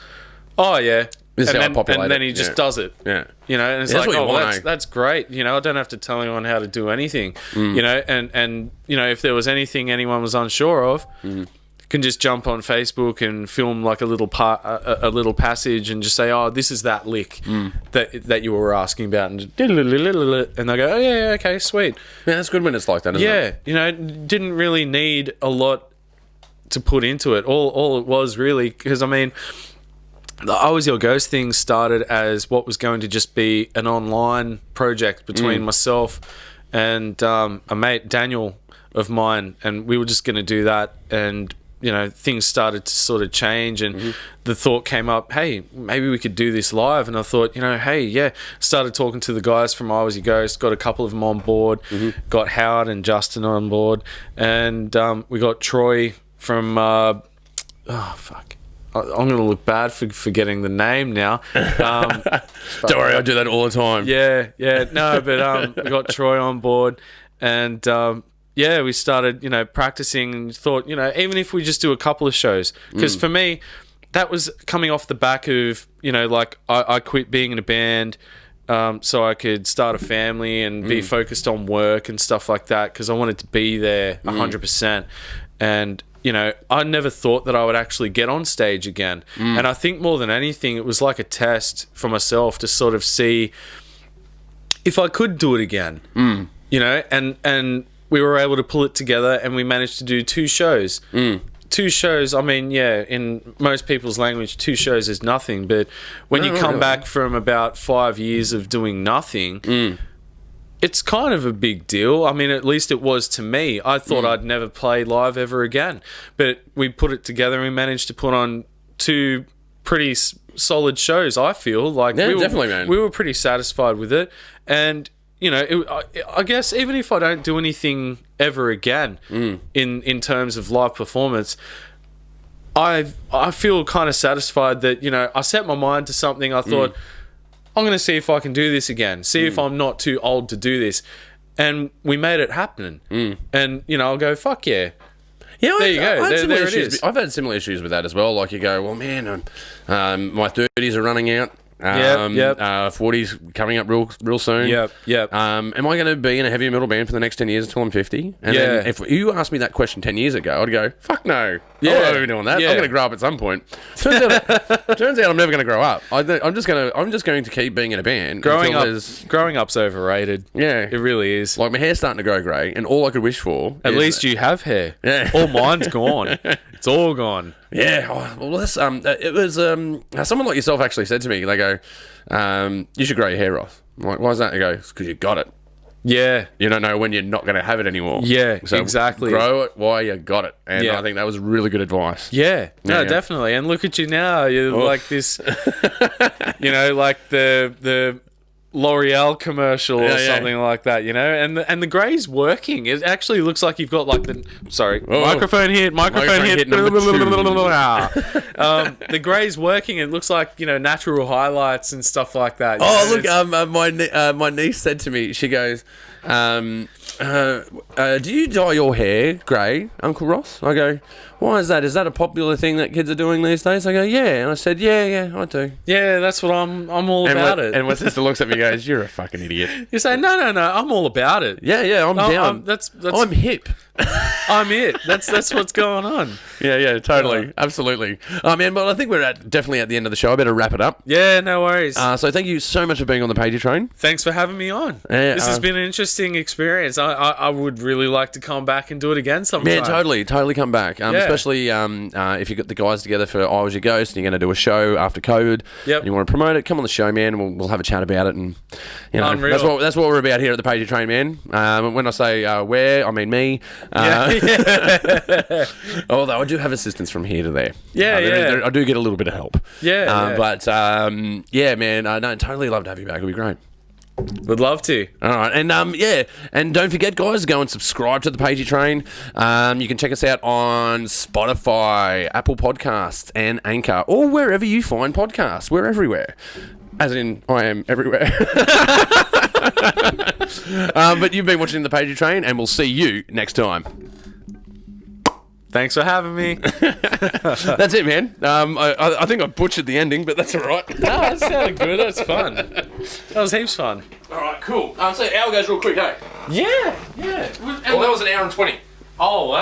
oh, yeah. This is how I populate and then it. he just does it. Yeah. And it's That's like, what you want, that's great. I don't have to tell anyone how to do anything. And if there was anything anyone was unsure of, you can just jump on Facebook and film like a little passage and just say, oh, this is that lick that you were asking about, and they go, oh yeah, okay, sweet. Yeah, that's good when it's like that, isn't it? Didn't really need a lot to put into it. All it was really, because I mean, the I Was Your Ghost thing started as what was going to just be an online project between myself and a mate, Daniel, of mine, and we were just going to do that. And things started to sort of change, and the thought came up, hey, maybe we could do this live. And I thought, started talking to the guys from I Was Your Ghost, got a couple of them on board, got Howard and Justin on board, and we got Troy from I'm going to look bad for forgetting the name now. Don't worry, I do that all the time. No, but we got Troy on board, and we started, practicing, and thought, even if we just do a couple of shows, because for me, that was coming off the back of, like I quit being in a band so I could start a family and be focused on work and stuff like that, because I wanted to be there 100%. And I never thought that I would actually get on stage again. And I think more than anything, it was like a test for myself to sort of see if I could do it again. And we were able to pull it together, and we managed to do 2 shows. 2 shows, I mean, yeah, in most people's language, 2 shows is nothing. But when you come back from about 5 years of doing nothing, it's kind of a big deal. I mean, at least it was to me. I thought I'd never play live ever again. But we put it together and we managed to put on 2 pretty solid shows, I feel. Like, definitely, man. We were pretty satisfied with it. And, you know, I guess even if I don't do anything ever again in terms of live performance, I feel kind of satisfied that, you know, I set my mind to something. I thought, I'm going to see if I can do this again, see if I'm not too old to do this. And we made it happen. And, you know, I'll go, fuck yeah. Yeah, there you go. There it is. I've had similar issues with that as well. Like, you go, well, man, my 30s are running out. 40s coming up real soon. Yep. Am I going to be in a heavy metal band for the next 10 years until I'm 50? And then if you asked me that question 10 years ago, I'd go, fuck no. I'm not going to be doing that. I'm going to grow up at some point. Turns out I'm never going to grow up. I'm just going to keep being in a band. Growing up's overrated. Yeah. It really is. Like, my hair's starting to grow grey, and all I could wish for At least you have hair. Yeah. All mine's gone. It's all gone. Yeah, well, that's, it was someone like yourself actually said to me. They go, "You should grow your hair off." I'm like, "Why is that?" They go, "Because you got it. Yeah, you don't know when you're not going to have it anymore. Yeah, so exactly. Grow it while you got it." And I think that was really good advice. Yeah, no, definitely. And look at you now. You're like this, you know, like the L'Oreal commercial or something like that, you know, and the grey's working. It actually looks like you've got like microphone hit number 2. The grey's working. It looks like, you know, natural highlights and stuff like that. My niece said to me, she goes, do you dye your hair grey, Uncle Ross? I go, why is that? Is that a popular thing that kids are doing these days? I go, yeah. And I said, yeah, I do. Yeah, that's what I'm all about it. And my sister looks at me and goes, you're a fucking idiot. You say, no, I'm all about it. Yeah, I'm down. I'm hip. I'm it. That's what's going on. Yeah, totally. Absolutely. Man, but I think we're definitely at the end of the show. I better wrap it up. Yeah, no worries. So thank you so much for being on the Pagey Train. Thanks for having me on. This has been an interesting experience. I would really like to come back and do it again sometime. Yeah, totally come back. Especially if you got the guys together for I Was Your Ghost and you're going to do a show after COVID. Yep. And you want to promote it, come on the show, man, and we'll have a chat about it. And you know, Unreal. that's what we're about here at the Pagey Train, man. When I say where, I mean me. Although I do have assistance from here to there. Yeah. I do get a little bit of help. But man, no, totally love to have you back. It'll be great. Would love to. All right, and and don't forget, guys, go and subscribe to the Pagey Train. You can check us out on Spotify, Apple Podcasts, and Anchor, or wherever you find podcasts. We're everywhere. As in, I am everywhere. But you've been watching the Pagey Train, and we'll see you next time. Thanks for having me. That's it, man. I think I butchered the ending, but that's all right. No, that sounded good. That's fun. That was heaps fun. All right, cool. So hour goes real quick, hey? Yeah. Well, that was an hour and 20. Oh, wow.